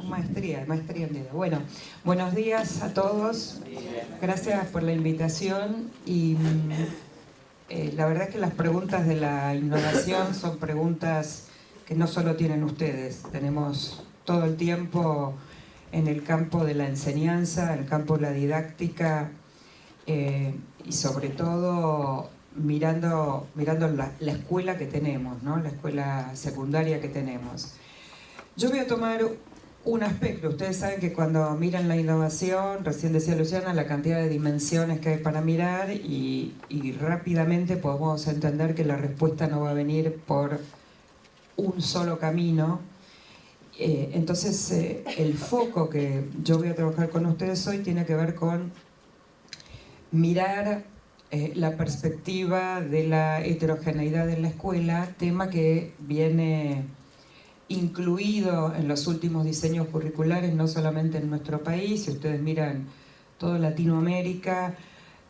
Maestría en dedo. Bueno, buenos días a todos. Gracias por la invitación y la verdad es que las preguntas de la innovación son preguntas que no solo tienen ustedes, tenemos todo el tiempo en el campo de la enseñanza, en el campo de la didáctica y sobre todo mirando la escuela que tenemos, ¿no? La escuela secundaria que tenemos. Yo voy a tomar un aspecto. Ustedes saben que cuando miran la innovación, recién decía Luciana, la cantidad de dimensiones que hay para mirar y rápidamente podemos entender que la respuesta no va a venir por un solo camino. Entonces, el foco que yo voy a trabajar con ustedes hoy tiene que ver con mirar la perspectiva de la heterogeneidad en la escuela, tema que viene incluido en los últimos diseños curriculares, no solamente en nuestro país. Si ustedes miran toda Latinoamérica,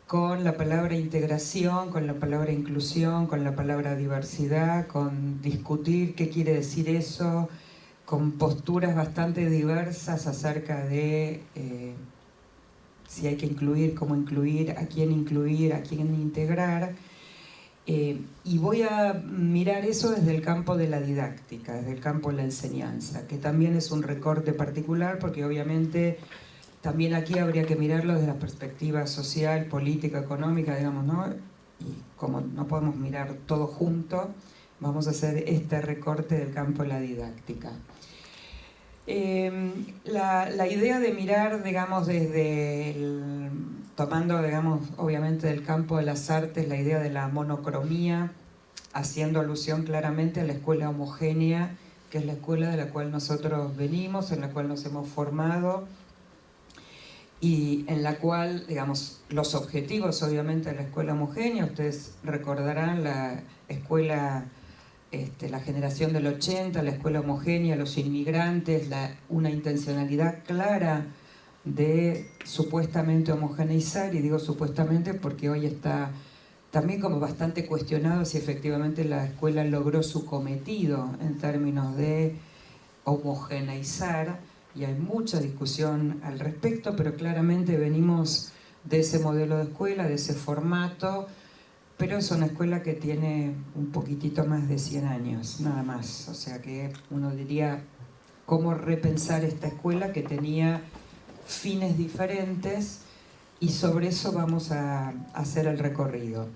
con la palabra integración, con la palabra inclusión, con la palabra diversidad, con discutir qué quiere decir eso, con posturas bastante diversas acerca de si hay que incluir, cómo incluir, a quién integrar. Y voy a mirar eso desde el campo de la didáctica, desde el campo de la enseñanza, que también es un recorte particular porque obviamente también aquí habría que mirarlo desde la perspectiva social, política, económica, digamos, ¿no? Y como no podemos mirar todo junto, vamos a hacer este recorte del campo de la didáctica. La idea de mirar, digamos, tomando, digamos, obviamente del campo de las artes, la idea de la monocromía, haciendo alusión claramente a la escuela homogénea, que es la escuela de la cual nosotros venimos, en la cual nos hemos formado, y en la cual, digamos, los objetivos, obviamente, de la escuela homogénea, ustedes recordarán la escuela, la generación del 80, la escuela homogénea, los inmigrantes, una intencionalidad clara de supuestamente homogeneizar, y digo supuestamente porque hoy está también como bastante cuestionado si efectivamente la escuela logró su cometido en términos de homogeneizar, y hay mucha discusión al respecto, pero claramente venimos de ese modelo de escuela, de ese formato, pero es una escuela que tiene un poquitito más de 100 años, nada más. O sea que uno diría, ¿cómo repensar esta escuela que tenía fines diferentes? Y sobre eso vamos a hacer el recorrido.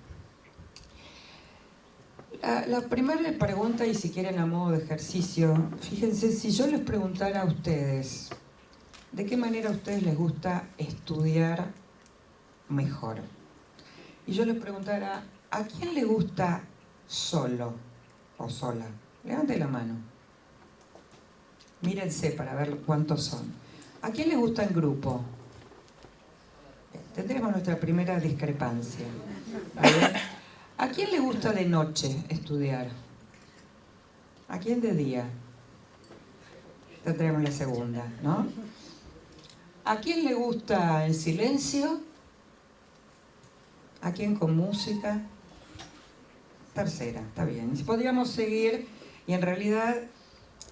La primera pregunta, y si quieren a modo de ejercicio, fíjense, si yo les preguntara a ustedes, ¿de qué manera a ustedes les gusta estudiar mejor? Y yo les preguntara, ¿a quién le gusta solo o sola? Levanten la mano. Mírense para ver cuántos son. ¿A quién le gusta en grupo? Tendremos nuestra primera discrepancia. ¿A quién le gusta de noche estudiar? ¿A quién de día? Tendremos la segunda, ¿no? ¿A quién le gusta en silencio? ¿A quién con música? Tercera, está bien. Podríamos seguir y en realidad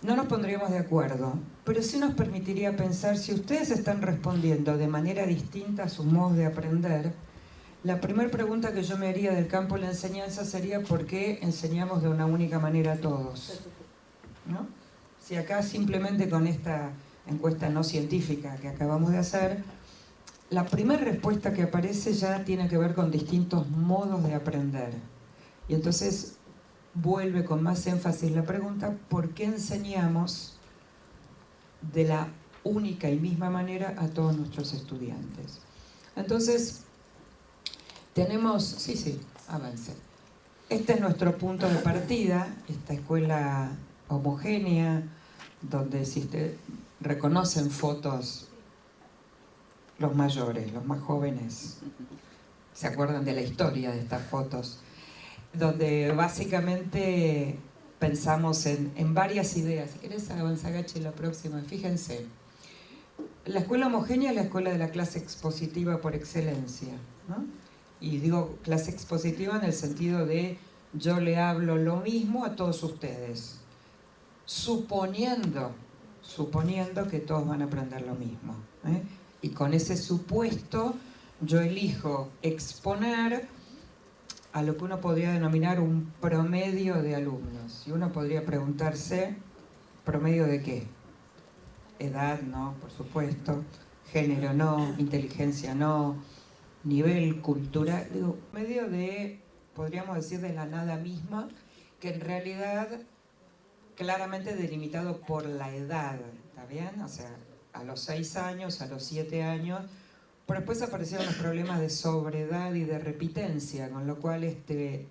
no nos pondríamos de acuerdo, pero sí nos permitiría pensar si ustedes están respondiendo de manera distinta a sus modos de aprender. La primera pregunta que yo me haría del campo de la enseñanza sería ¿por qué enseñamos de una única manera a todos? ¿No? Si acá simplemente con esta encuesta no científica que acabamos de hacer, la primera respuesta que aparece ya tiene que ver con distintos modos de aprender. Y entonces vuelve con más énfasis la pregunta, ¿por qué enseñamos de la única y misma manera a todos nuestros estudiantes? Entonces, tenemos, sí, avance. Este es nuestro punto de partida, esta escuela homogénea, donde si ustedes reconocen fotos, los mayores, los más jóvenes, se acuerdan de la historia de estas fotos, donde básicamente pensamos en varias ideas. Si querés avanzar, Gachi, la próxima, fíjense. La escuela homogénea es la escuela de la clase expositiva por excelencia, ¿no? Y digo clase expositiva en el sentido de yo le hablo lo mismo a todos ustedes, suponiendo suponiendo que todos van a aprender lo mismo, ¿eh? Y con ese supuesto yo elijo exponer a lo que uno podría denominar un promedio de alumnos. Y uno podría preguntarse, ¿promedio de qué? Edad, no, por supuesto. Género, no. Inteligencia, no. Nivel cultural. Digo, promedio de, podríamos decir, de la nada misma, que en realidad claramente delimitado por la edad, ¿está bien? O sea, a los 6 años, a los 7 años, pero después aparecieron los problemas de sobredad y de repitencia, con lo cual este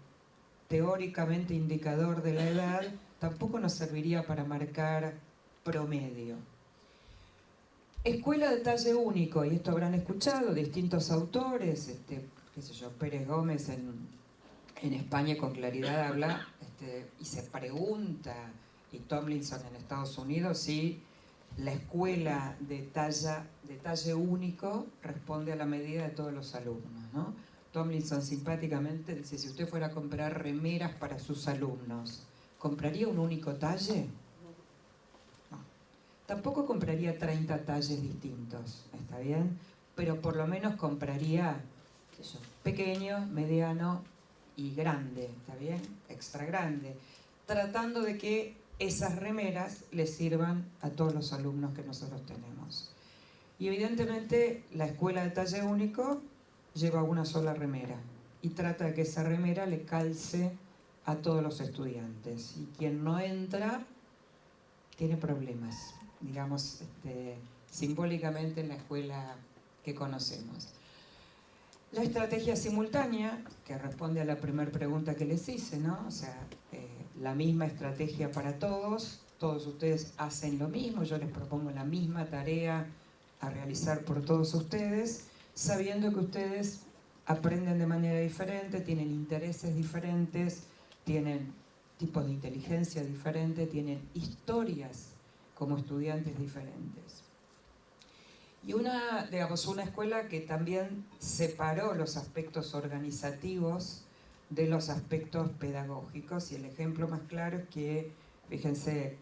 teóricamente indicador de la edad tampoco nos serviría para marcar promedio. Escuela de talle único, y esto habrán escuchado distintos autores, qué sé yo, Pérez Gómez en España con claridad habla y se pregunta, y Tomlinson en Estados Unidos, si la escuela de talle único responde a la medida de todos los alumnos, ¿no? Tomlinson simpáticamente dice, si usted fuera a comprar remeras para sus alumnos, ¿compraría un único talle? No. Tampoco compraría 30 talles distintos, ¿está bien? Pero por lo menos compraría, qué sé yo, pequeño, mediano y grande, ¿está bien? Extra grande, tratando de que esas remeras les sirvan a todos los alumnos que nosotros tenemos. Y evidentemente la escuela de talle único lleva una sola remera y trata de que esa remera le calce a todos los estudiantes. Y quien no entra tiene problemas, digamos, simbólicamente en la escuela que conocemos. La estrategia simultánea, que responde a la primera pregunta que les hice, ¿no? O sea, la misma estrategia para todos ustedes hacen lo mismo, yo les propongo la misma tarea a realizar por todos ustedes, sabiendo que ustedes aprenden de manera diferente, tienen intereses diferentes, tienen tipos de inteligencia diferentes, tienen historias como estudiantes diferentes. Y una escuela que también separó los aspectos organizativos de los aspectos pedagógicos, y el ejemplo más claro es que, fíjense,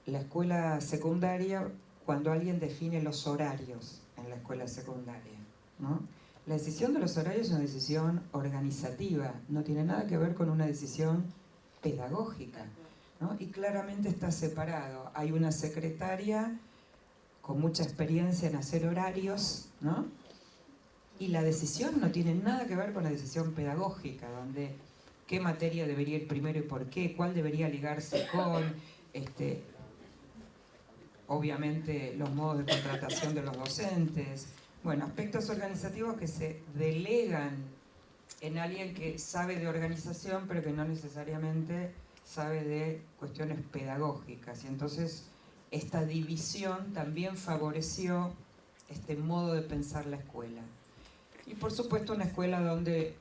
la escuela secundaria, cuando alguien define los horarios en la escuela secundaria, ¿no? La decisión de los horarios es una decisión organizativa, no tiene nada que ver con una decisión pedagógica, ¿no? Y claramente está separado. Hay una secretaria con mucha experiencia en hacer horarios, ¿no? Y la decisión no tiene nada que ver con la decisión pedagógica, donde qué materia debería ir primero y por qué, cuál debería ligarse con, obviamente los modos de contratación de los docentes, bueno, aspectos organizativos que se delegan en alguien que sabe de organización, pero que no necesariamente sabe de cuestiones pedagógicas. Y entonces esta división también favoreció este modo de pensar la escuela. Y por supuesto una escuela donde,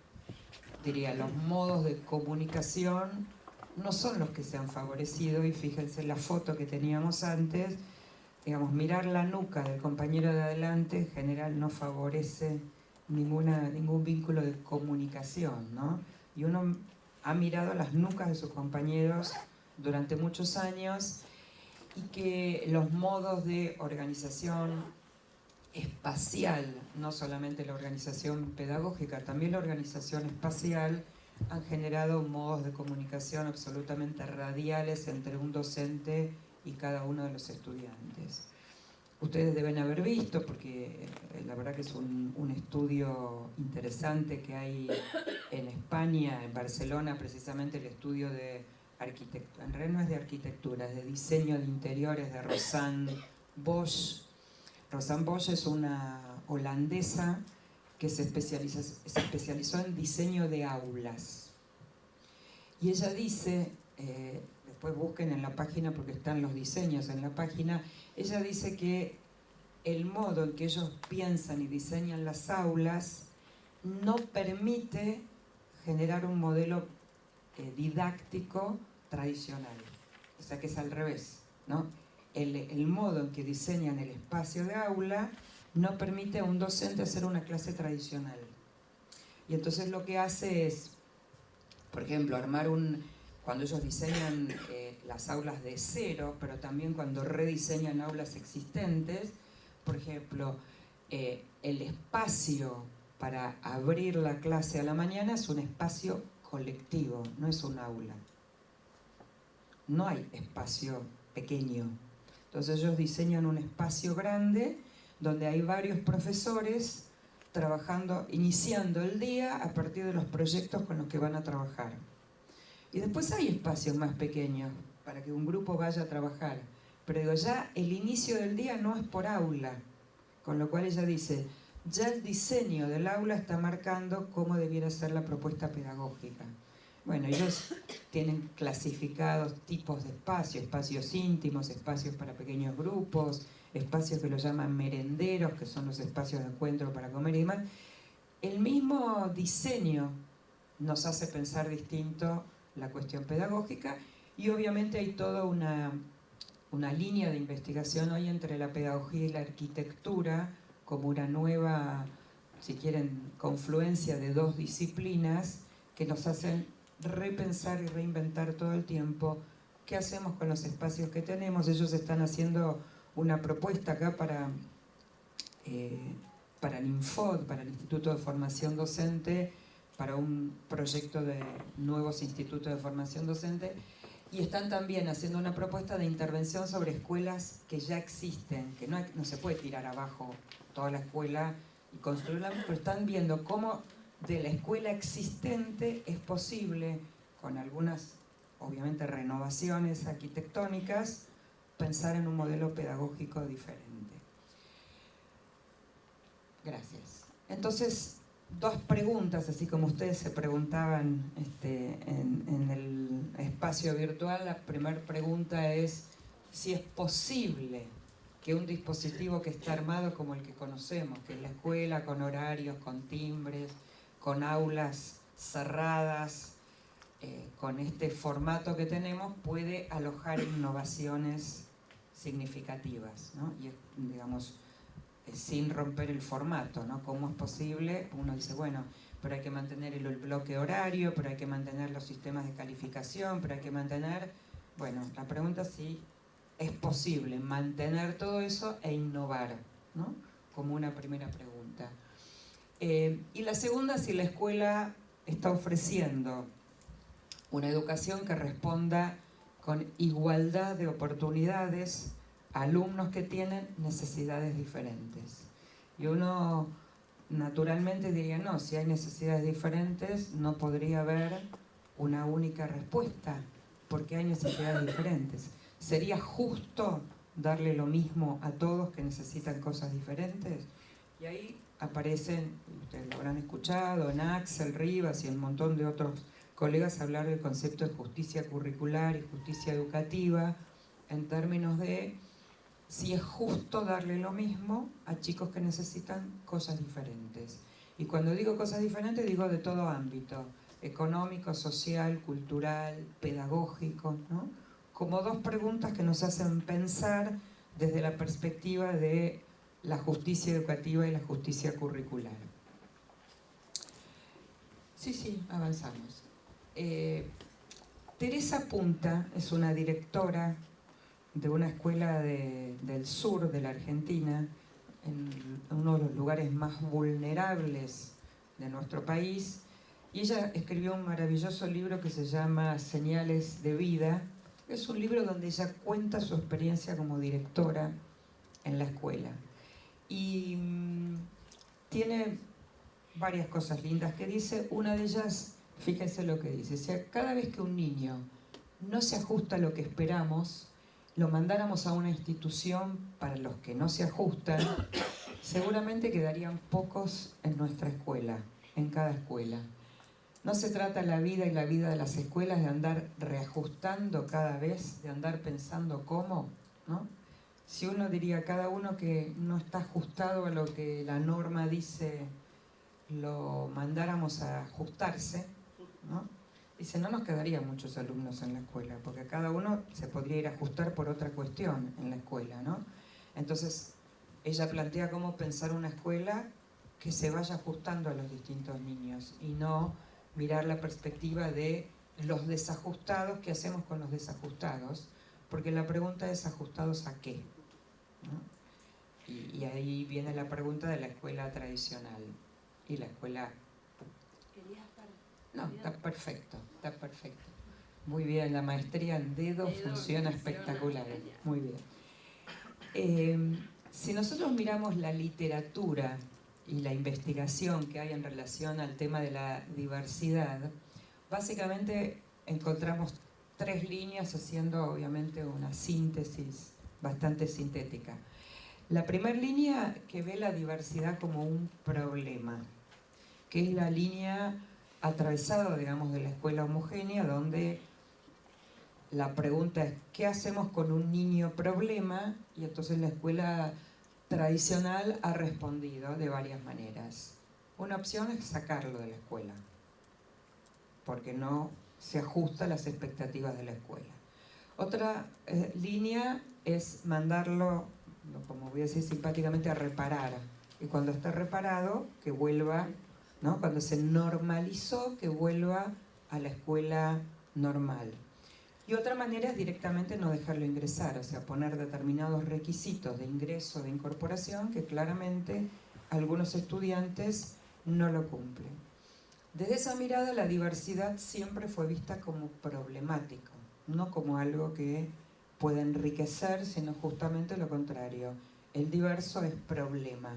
diría, los modos de comunicación no son los que se han favorecido, y fíjense la foto que teníamos antes, digamos, mirar la nuca del compañero de adelante en general no favorece ningún vínculo de comunicación, ¿no? Y uno ha mirado las nucas de sus compañeros durante muchos años, y que los modos de organización espacial, no solamente la organización pedagógica, también la organización espacial, han generado modos de comunicación absolutamente radiales entre un docente y cada uno de los estudiantes. Ustedes deben haber visto, porque la verdad que es un estudio interesante que hay en España, en Barcelona, precisamente el estudio de arquitectura, en realidad no es de arquitectura, es de diseño de interiores de Rosanne Bosch. Rosanne Bosch es una holandesa que se especializó en diseño de aulas. Y ella dice, después busquen en la página porque están los diseños en la página, ella dice que el modo en que ellos piensan y diseñan las aulas no permite generar un modelo didáctico tradicional. O sea que es al revés, ¿no? El modo en que diseñan el espacio de aula no permite a un docente hacer una clase tradicional. Y entonces lo que hace es, por ejemplo, armar cuando ellos diseñan las aulas de cero, pero también cuando rediseñan aulas existentes. Por ejemplo, el espacio para abrir la clase a la mañana es un espacio colectivo, no es un aula. No hay espacio pequeño. Entonces ellos diseñan un espacio grande donde hay varios profesores trabajando, iniciando el día a partir de los proyectos con los que van a trabajar. Y después hay espacios más pequeños para que un grupo vaya a trabajar. Pero digo, ya el inicio del día no es por aula, con lo cual ella dice, ya el diseño del aula está marcando cómo debiera ser la propuesta pedagógica. Bueno, ellos tienen clasificados tipos de espacios, espacios íntimos, espacios para pequeños grupos, espacios que lo llaman merenderos, que son los espacios de encuentro para comer y demás. El mismo diseño nos hace pensar distinto la cuestión pedagógica y obviamente hay toda una línea de investigación hoy entre la pedagogía y la arquitectura como una nueva, si quieren, confluencia de dos disciplinas que nos hacen repensar y reinventar todo el tiempo qué hacemos con los espacios que tenemos. Ellos están haciendo una propuesta acá para el INFOD, para el Instituto de Formación Docente, para un proyecto de nuevos institutos de formación docente, y están también haciendo una propuesta de intervención sobre escuelas que ya existen, que no se puede tirar abajo toda la escuela y construirla, pero están viendo cómo de la escuela existente es posible, con algunas, obviamente, renovaciones arquitectónicas, pensar en un modelo pedagógico diferente. Gracias. Entonces, dos preguntas, así como ustedes se preguntaban en el espacio virtual. La primera pregunta es si es posible que un dispositivo que está armado como el que conocemos, que es la escuela, con horarios, con timbres, con aulas cerradas, con este formato que tenemos, puede alojar innovaciones significativas, ¿no? Y, digamos, sin romper el formato, ¿no? ¿Cómo es posible? Uno dice, bueno, pero hay que mantener el bloque horario, pero hay que mantener los sistemas de calificación, pero hay que mantener... Bueno, la pregunta es si es posible mantener todo eso e innovar, ¿no? Como una primera pregunta. Y la segunda, si la escuela está ofreciendo una educación que responda con igualdad de oportunidades a alumnos que tienen necesidades diferentes. Y uno naturalmente diría, no, si hay necesidades diferentes no podría haber una única respuesta, porque hay necesidades diferentes. ¿Sería justo darle lo mismo a todos que necesitan cosas diferentes? Y ahí aparecen, ustedes lo habrán escuchado, en Axel Rivas y un montón de otros colegas hablar del concepto de justicia curricular y justicia educativa en términos de si es justo darle lo mismo a chicos que necesitan cosas diferentes. Y cuando digo cosas diferentes digo de todo ámbito, económico, social, cultural, pedagógico, ¿no? Como dos preguntas que nos hacen pensar desde la perspectiva de la justicia educativa y la justicia curricular. Sí, avanzamos. Teresa Punta es una directora de una escuela del sur de la Argentina, en uno de los lugares más vulnerables de nuestro país, y ella escribió un maravilloso libro que se llama Señales de Vida. Es un libro donde ella cuenta su experiencia como directora en la escuela. Y tiene varias cosas lindas que dice. Una de ellas, fíjense lo que dice, si cada vez que un niño no se ajusta a lo que esperamos, lo mandáramos a una institución para los que no se ajustan, seguramente quedarían pocos en nuestra escuela, en cada escuela. No se trata la vida y la vida de las escuelas de andar reajustando cada vez, de andar pensando cómo, ¿no? Si uno diría cada uno que no está ajustado a lo que la norma dice, lo mandáramos a ajustarse, ¿no? Dice, no nos quedarían muchos alumnos en la escuela, porque cada uno se podría ir a ajustar por otra cuestión en la escuela, ¿no? Entonces, ella plantea cómo pensar una escuela que se vaya ajustando a los distintos niños y no mirar la perspectiva de los desajustados, ¿qué hacemos con los desajustados? Porque la pregunta es ¿ajustados a qué? ¿No? Y ahí viene la pregunta de la escuela tradicional y la escuela... No, está perfecto, está perfecto. Muy bien, la maestría en dedo funciona espectacular. Muy bien. Si nosotros miramos la literatura y la investigación que hay en relación al tema de la diversidad, básicamente encontramos tres líneas haciendo obviamente una síntesis bastante sintética. La primera línea que ve la diversidad como un problema, que es la línea atravesada, digamos, de la escuela homogénea, donde la pregunta es ¿qué hacemos con un niño problema? Y entonces la escuela tradicional ha respondido de varias maneras. Una opción es sacarlo de la escuela, porque no se ajusta a las expectativas de la escuela. Otra línea es mandarlo, como voy a decir simpáticamente, a reparar. Y cuando esté reparado, que vuelva, ¿no? Cuando se normalizó, que vuelva a la escuela normal. Y otra manera es directamente no dejarlo ingresar, o sea, poner determinados requisitos de ingreso, de incorporación, que claramente algunos estudiantes no lo cumplen. Desde esa mirada, la diversidad siempre fue vista como problemático, no como algo que pueda enriquecer, sino justamente lo contrario. El diverso es problema.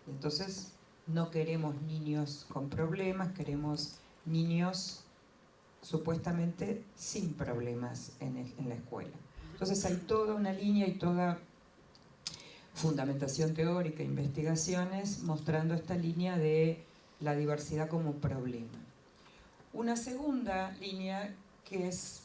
Entonces, no queremos niños con problemas, queremos niños supuestamente sin problemas en la escuela. Entonces hay toda una línea y toda fundamentación teórica, investigaciones, mostrando esta línea de la diversidad como problema. Una segunda línea, que es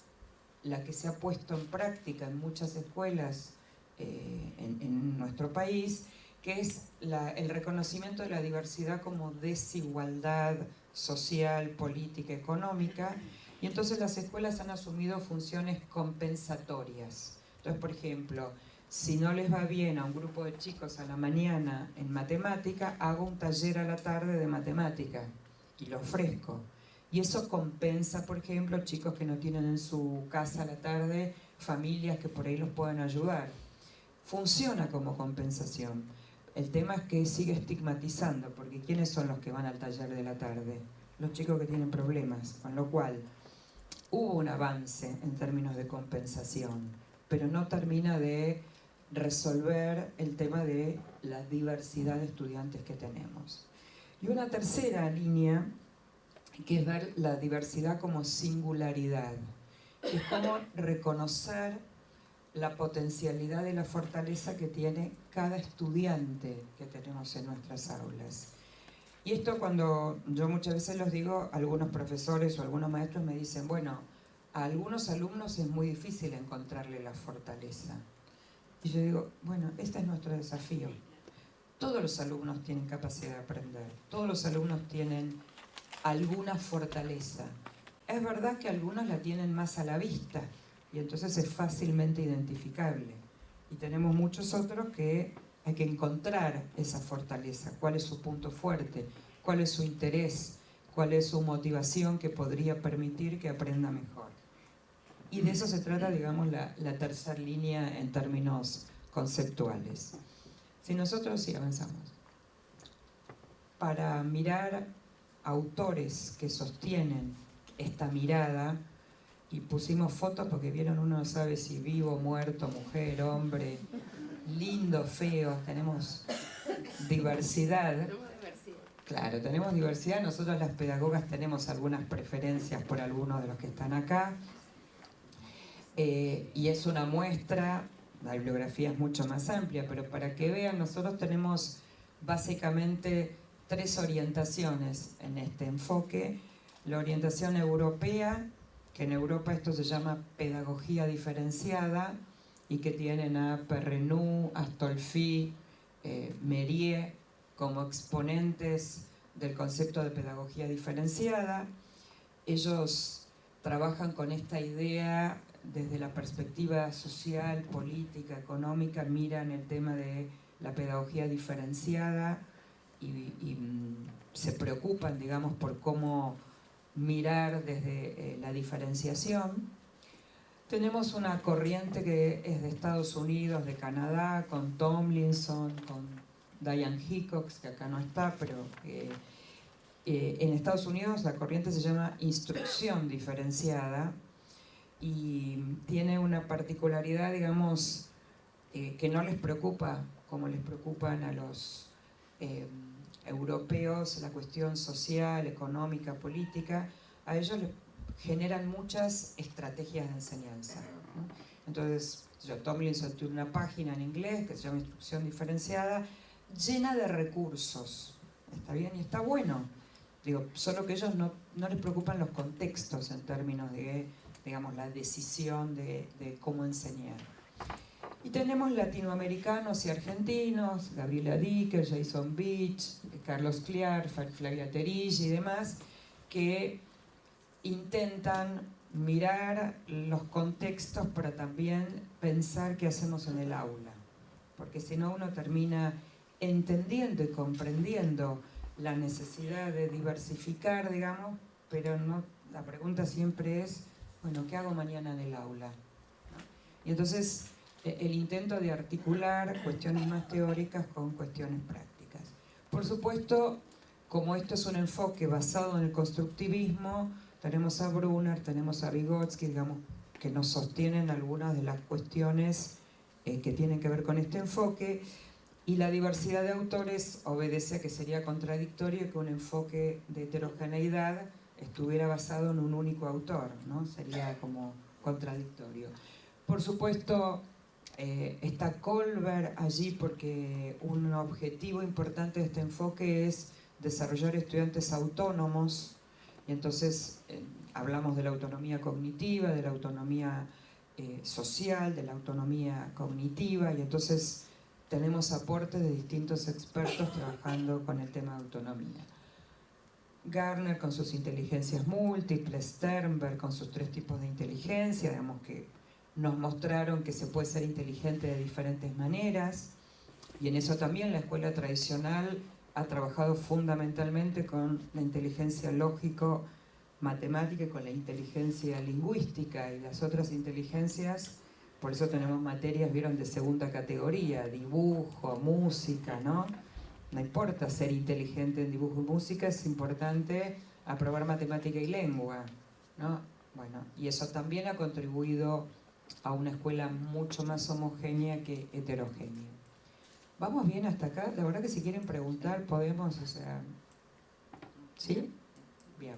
la que se ha puesto en práctica en muchas escuelas en nuestro país, que es el reconocimiento de la diversidad como desigualdad social, política, económica, y entonces las escuelas han asumido funciones compensatorias. Entonces, por ejemplo, si no les va bien a un grupo de chicos a la mañana en matemática, hago un taller a la tarde de matemática y lo ofrezco. Y eso compensa, por ejemplo, chicos que no tienen en su casa a la tarde familias que por ahí los puedan ayudar. Funciona como compensación. El tema es que sigue estigmatizando, porque ¿quiénes son los que van al taller de la tarde? Los chicos que tienen problemas, con lo cual hubo un avance en términos de compensación, pero no termina de resolver el tema de la diversidad de estudiantes que tenemos. Y una tercera línea, que es ver la diversidad como singularidad, que es como reconocer la potencialidad y la fortaleza que tiene cada estudiante que tenemos en nuestras aulas. Y esto cuando yo muchas veces los digo, algunos profesores o algunos maestros me dicen, bueno, a algunos alumnos es muy difícil encontrarle la fortaleza. Y yo digo, bueno, este es nuestro desafío. Todos los alumnos tienen capacidad de aprender, todos los alumnos tienen alguna fortaleza. Es verdad que algunos la tienen más a la vista y entonces es fácilmente identificable. Y tenemos muchos otros que hay que encontrar esa fortaleza, cuál es su punto fuerte, cuál es su interés, cuál es su motivación que podría permitir que aprenda mejor. Y de eso se trata, digamos, la tercera línea en términos conceptuales. Si nosotros sí avanzamos, para mirar autores que sostienen esta mirada, y pusimos fotos porque vieron, uno no sabe si vivo, muerto, mujer, hombre, lindo, feo, tenemos diversidad. Claro, tenemos diversidad, nosotros las pedagogas tenemos algunas preferencias por algunos de los que están acá, y es una muestra, la bibliografía es mucho más amplia, pero para que vean, nosotros tenemos básicamente tres orientaciones en este enfoque. La orientación europea, que en Europa esto se llama pedagogía diferenciada, y que tienen a Perrenou, Astolfi, Mérier como exponentes del concepto de pedagogía diferenciada. Ellos trabajan con esta idea desde la perspectiva social, política, económica, miran el tema de la pedagogía diferenciada y se preocupan, digamos, por cómo mirar desde la diferenciación. Tenemos una corriente que es de Estados Unidos, de Canadá, con Tomlinson, con Diane Hickox, que acá no está, pero en Estados Unidos la corriente se llama instrucción diferenciada y tiene una particularidad, digamos, que no les preocupa como les preocupan a los europeos la cuestión social, económica, política. A ellos les generan muchas estrategias de enseñanza, ¿no? Entonces, Tomlinson tiene una página en inglés que se llama Instrucción Diferenciada, llena de recursos, ¿está bien? Y está bueno. Digo, solo que ellos no les preocupan los contextos en términos de, digamos, la decisión de cómo enseñar. Y tenemos latinoamericanos y argentinos, Gabriela Dicker, Jason Beach, Carlos Cliar, Flavia Terilli y demás, que intentan mirar los contextos para también pensar qué hacemos en el aula. Porque si no uno termina entendiendo y comprendiendo la necesidad de diversificar, digamos, pero no, la pregunta siempre es, bueno, ¿qué hago mañana en el aula? ¿No? Y entonces el intento de articular cuestiones más teóricas con cuestiones prácticas. Por supuesto, como esto es un enfoque basado en el constructivismo, tenemos a Brunner, tenemos a Vygotsky, digamos, que nos sostienen algunas de las cuestiones que tienen que ver con este enfoque, y la diversidad de autores obedece a que sería contradictorio que un enfoque de heterogeneidad estuviera basado en un único autor, ¿no? Sería como contradictorio. Por supuesto, está Kohlberg allí porque un objetivo importante de este enfoque es desarrollar estudiantes autónomos, y entonces hablamos de la autonomía cognitiva, de la autonomía social, de la autonomía cognitiva, y entonces tenemos aportes de distintos expertos trabajando con el tema de autonomía. Gardner con sus inteligencias múltiples, Sternberg con sus 3 tipos de inteligencia, digamos que nos mostraron que se puede ser inteligente de diferentes maneras, y en eso también la escuela tradicional ha trabajado fundamentalmente con la inteligencia lógico-matemática y con la inteligencia lingüística, y las otras inteligencias, por eso tenemos materias, vieron, de segunda categoría, dibujo, música, ¿no? No importa ser inteligente en dibujo y música, es importante aprobar matemática y lengua, ¿no? Bueno, y eso también ha contribuido a una escuela mucho más homogénea que heterogénea. ¿Vamos bien hasta acá? La verdad que si quieren preguntar podemos, o sea... ¿Sí? Bien.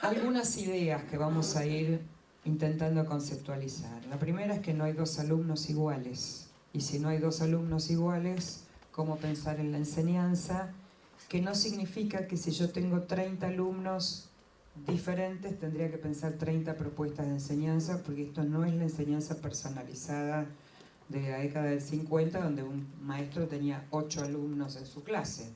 Algunas ideas que vamos a ir intentando conceptualizar. La primera es que no hay 2 alumnos iguales. Y si no hay 2 alumnos iguales, ¿cómo pensar en la enseñanza? Que no significa que si yo tengo 30 alumnos diferentes, tendría que pensar 30 propuestas de enseñanza, porque esto no es la enseñanza personalizada de la década del 50, donde un maestro tenía 8 alumnos en su clase.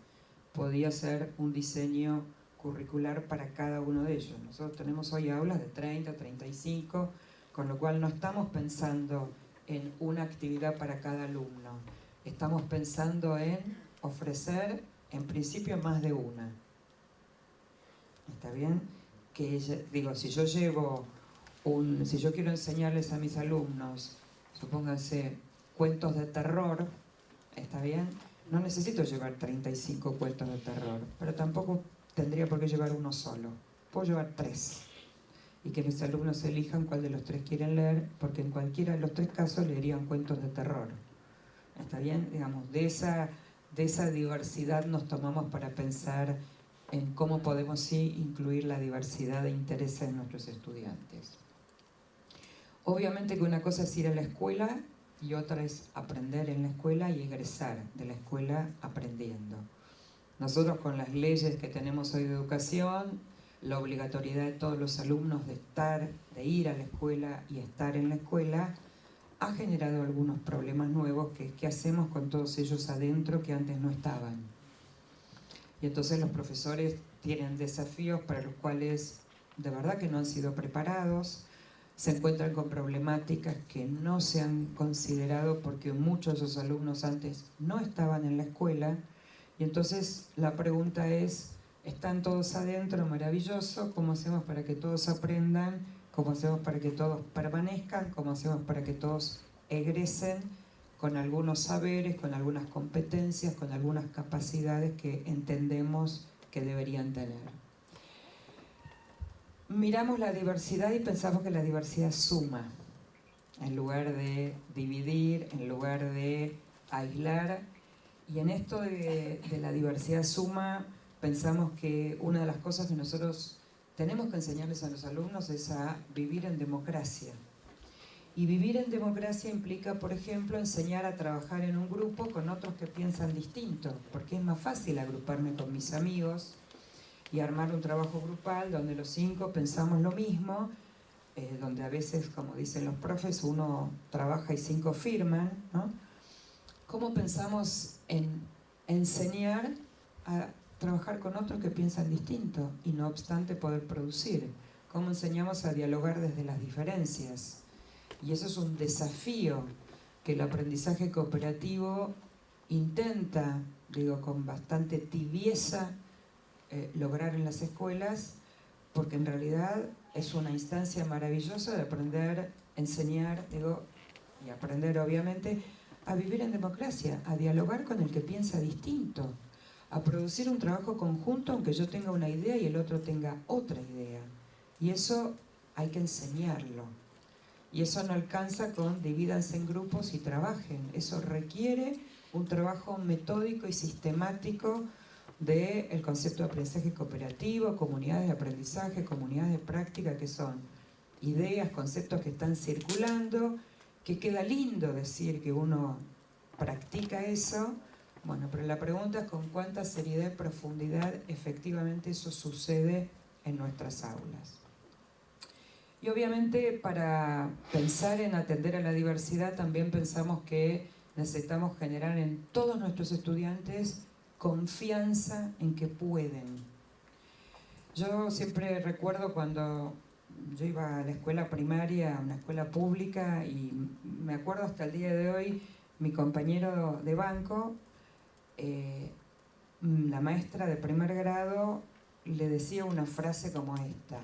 Podía ser un diseño curricular para cada uno de ellos. Nosotros tenemos hoy aulas de 30, 35, con lo cual no estamos pensando en una actividad para cada alumno. Estamos pensando en ofrecer, en principio, más de una. ¿Está bien? Que digo, si yo quiero enseñarles a mis alumnos, supónganse, cuentos de terror, ¿está bien? No necesito llevar 35 cuentos de terror, pero tampoco tendría por qué llevar uno solo. Puedo llevar 3. Y que mis alumnos elijan cuál de los 3 quieren leer, porque en cualquiera de los 3 casos leerían cuentos de terror. ¿Está bien? Digamos, de esa diversidad nos tomamos para pensar en cómo podemos sí incluir la diversidad de intereses de nuestros estudiantes. Obviamente que una cosa es ir a la escuela y otra es aprender en la escuela y egresar de la escuela aprendiendo. Nosotros con las leyes que tenemos hoy de educación, la obligatoriedad de todos los alumnos de ir a la escuela y estar en la escuela, ha generado algunos problemas nuevos, que es qué hacemos con todos ellos adentro que antes no estaban. Y entonces los profesores tienen desafíos para los cuales de verdad que no han sido preparados, se encuentran con problemáticas que no se han considerado porque muchos de esos alumnos antes no estaban en la escuela, y entonces la pregunta es, Están todos adentro, maravilloso. ¿Cómo hacemos para que todos aprendan? ¿Cómo hacemos para que todos permanezcan? ¿Cómo hacemos para que todos egresen con algunos saberes, con algunas competencias, con algunas capacidades que entendemos que deberían tener? Miramos la diversidad y pensamos que la diversidad suma, en lugar de dividir, en lugar de aislar. Y en esto de la diversidad suma, pensamos que una de las cosas que nosotros tenemos que enseñarles a los alumnos es a vivir en democracia. Y vivir en democracia implica, por ejemplo, enseñar a trabajar en un grupo con otros que piensan distinto, porque es más fácil agruparme con mis amigos y armar un trabajo grupal donde los 5 pensamos lo mismo, donde a veces, como dicen los profes, uno trabaja y 5 firman, ¿no? ¿Cómo pensamos en enseñar a trabajar con otros que piensan distinto y no obstante poder producir? ¿Cómo enseñamos a dialogar desde las diferencias? Y eso es un desafío que el aprendizaje cooperativo intenta, digo, con bastante tibieza, lograr en las escuelas, porque en realidad es una instancia maravillosa de aprender, enseñar, digo, y aprender obviamente a vivir en democracia, a dialogar con el que piensa distinto, a producir un trabajo conjunto aunque yo tenga una idea y el otro tenga otra idea. Y eso hay que enseñarlo. Y eso no alcanza con divídanse en grupos y trabajen. Eso requiere un trabajo metódico y sistemático del concepto de aprendizaje cooperativo, comunidades de aprendizaje, comunidades de práctica, que son ideas, conceptos que están circulando, que queda lindo decir que uno practica eso, bueno, pero la pregunta es con cuánta seriedad y profundidad efectivamente eso sucede en nuestras aulas. Y obviamente para pensar en atender a la diversidad también pensamos que necesitamos generar en todos nuestros estudiantes confianza en que pueden. Yo siempre recuerdo cuando yo iba a la escuela primaria, a una escuela pública, y me acuerdo hasta el día de hoy, mi compañero de banco, la maestra de primer grado, le decía una frase como esta: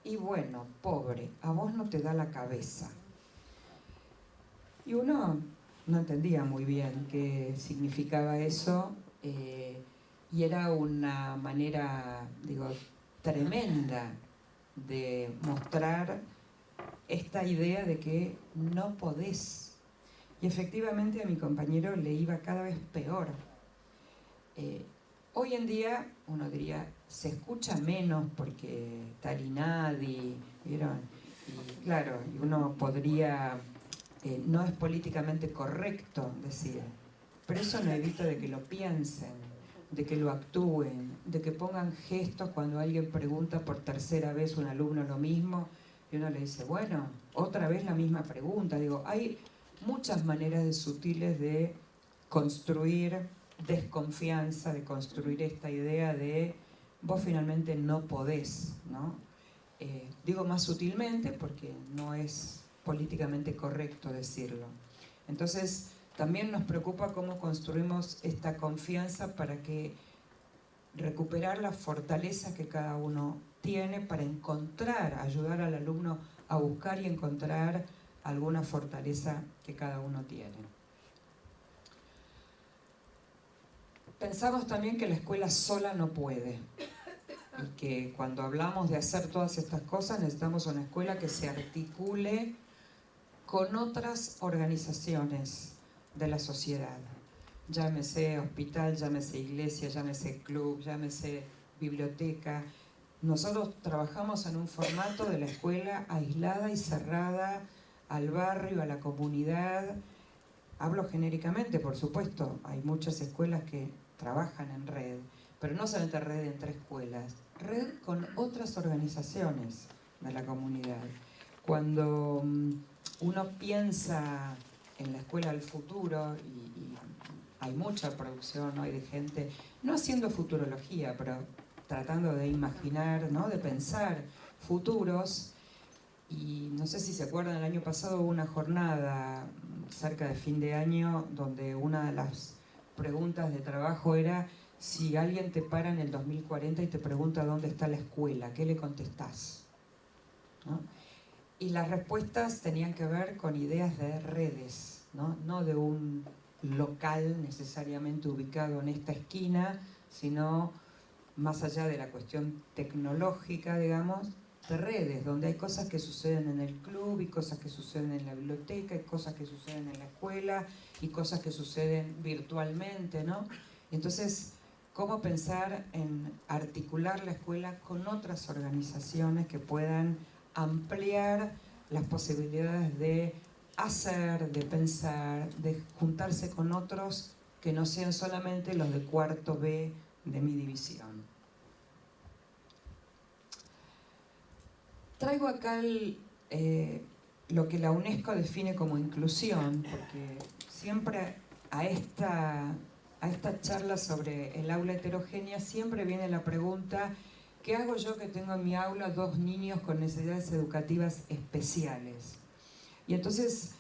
y bueno, pobre, a vos no te da la cabeza. Y uno no entendía muy bien qué significaba eso, y era una manera, digo, tremenda de mostrar esta idea de que no podés. Y efectivamente a mi compañero le iba cada vez peor. Hoy en día uno diría, se escucha menos porque tal y nadie, ¿vieron? Y claro, y uno podría, no es políticamente correcto decir, pero eso no evita de que lo piensen, de que lo actúen, de que pongan gestos cuando alguien pregunta por tercera vez un alumno lo mismo y uno le dice, bueno, otra vez la misma pregunta. Digo, hay muchas maneras de sutiles de construir desconfianza, de construir esta idea de vos finalmente no podés, ¿no? Digo más sutilmente porque no es políticamente correcto decirlo. Entonces, también nos preocupa cómo construimos esta confianza para que recuperar la fortaleza que cada uno tiene para encontrar, ayudar al alumno a buscar y encontrar alguna fortaleza que cada uno tiene. Pensamos también que la escuela sola no puede y que cuando hablamos de hacer todas estas cosas necesitamos una escuela que se articule con otras organizaciones de la sociedad. Llámese hospital, llámese iglesia, llámese club, llámese biblioteca. Nosotros trabajamos en un formato de la escuela aislada y cerrada al barrio, a la comunidad. Hablo genéricamente, por supuesto, hay muchas escuelas que trabajan en red, pero no solamente red entre escuelas, red con otras organizaciones de la comunidad. Cuando uno piensa en la escuela del futuro, y hay mucha producción hoy de gente, no haciendo futurología, pero tratando de imaginar, ¿no? De pensar futuros. Y no sé si se acuerdan, el año pasado hubo una jornada cerca de fin de año donde una de las preguntas de trabajo era si alguien te para en el 2040 y te pregunta dónde está la escuela, ¿qué le contestás? ¿No? Y las respuestas tenían que ver con ideas de redes, no de un local necesariamente ubicado en esta esquina, sino más allá de la cuestión tecnológica, digamos, de redes, donde hay cosas que suceden en el club y cosas que suceden en la biblioteca y cosas que suceden en la escuela y cosas que suceden virtualmente, ¿no? Entonces, ¿cómo pensar en articular la escuela con otras organizaciones que puedan ampliar las posibilidades de hacer, de pensar, de juntarse con otros que no sean solamente los de cuarto B de mi división? Traigo acá lo que la UNESCO define como inclusión, porque siempre a esta charla sobre el aula heterogénea siempre viene la pregunta: ¿qué hago yo que tengo en mi aula 2 niños con necesidades educativas especiales? Y entonces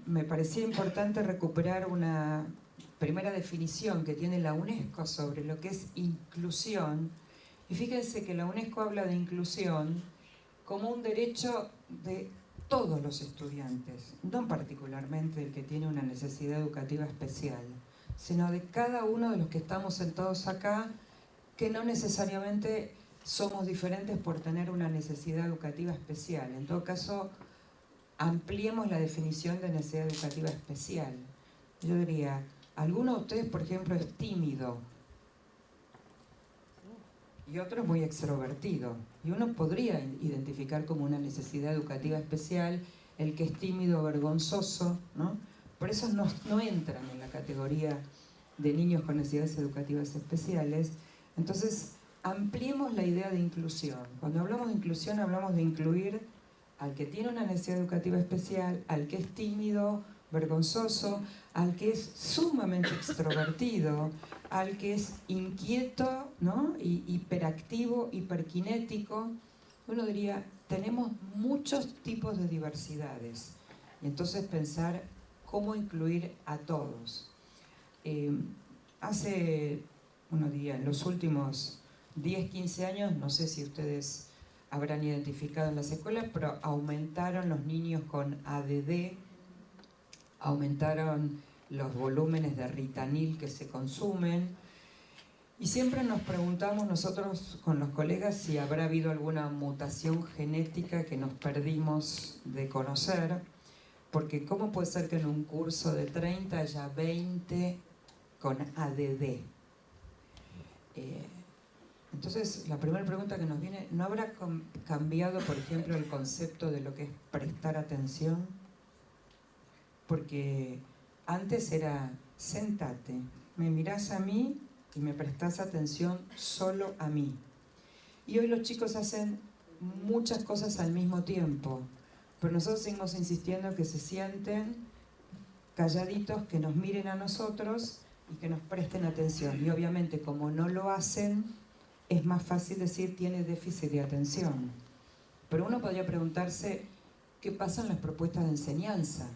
me parecía importante recuperar una primera definición que tiene la UNESCO sobre lo que es inclusión. Y fíjense que la UNESCO habla de inclusión como un derecho de todos los estudiantes, no particularmente el que tiene una necesidad educativa especial, sino de cada uno de los que estamos sentados acá, que no necesariamente somos diferentes por tener una necesidad educativa especial. En todo caso, ampliemos la definición de necesidad educativa especial. Yo diría, alguno de ustedes, por ejemplo, es tímido y otro es muy extrovertido. Y uno podría identificar como una necesidad educativa especial el que es tímido o vergonzoso, ¿no? Por eso no entran en la categoría de niños con necesidades educativas especiales. Entonces, ampliemos la idea de inclusión. Cuando hablamos de inclusión, hablamos de incluir al que tiene una necesidad educativa especial, al que es tímido, vergonzoso, al que es sumamente extrovertido, al que es inquieto, ¿no? Hiperactivo, hiperkinético. Uno diría, tenemos muchos tipos de diversidades. Y entonces pensar cómo incluir a todos. Hace, uno diría, en los últimos 10, 15 años, no sé si ustedes habrán identificado en las escuelas, pero aumentaron los niños con ADD, aumentaron los volúmenes de Ritanil que se consumen, y siempre nos preguntamos nosotros con los colegas si habrá habido alguna mutación genética que nos perdimos de conocer, porque ¿cómo puede ser que en un curso de 30 haya 20 con ADD? Entonces, la primera pregunta que nos viene, ¿no habrá cambiado, por ejemplo, el concepto de lo que es prestar atención? Porque antes era, sentate, me mirás a mí y me prestás atención solo a mí. Y hoy los chicos hacen muchas cosas al mismo tiempo, pero nosotros seguimos insistiendo que se sienten calladitos, que nos miren a nosotros y que nos presten atención. Y obviamente, como no lo hacen, es más fácil decir tiene déficit de atención. Pero uno podría preguntarse, ¿qué pasa en las propuestas de enseñanza?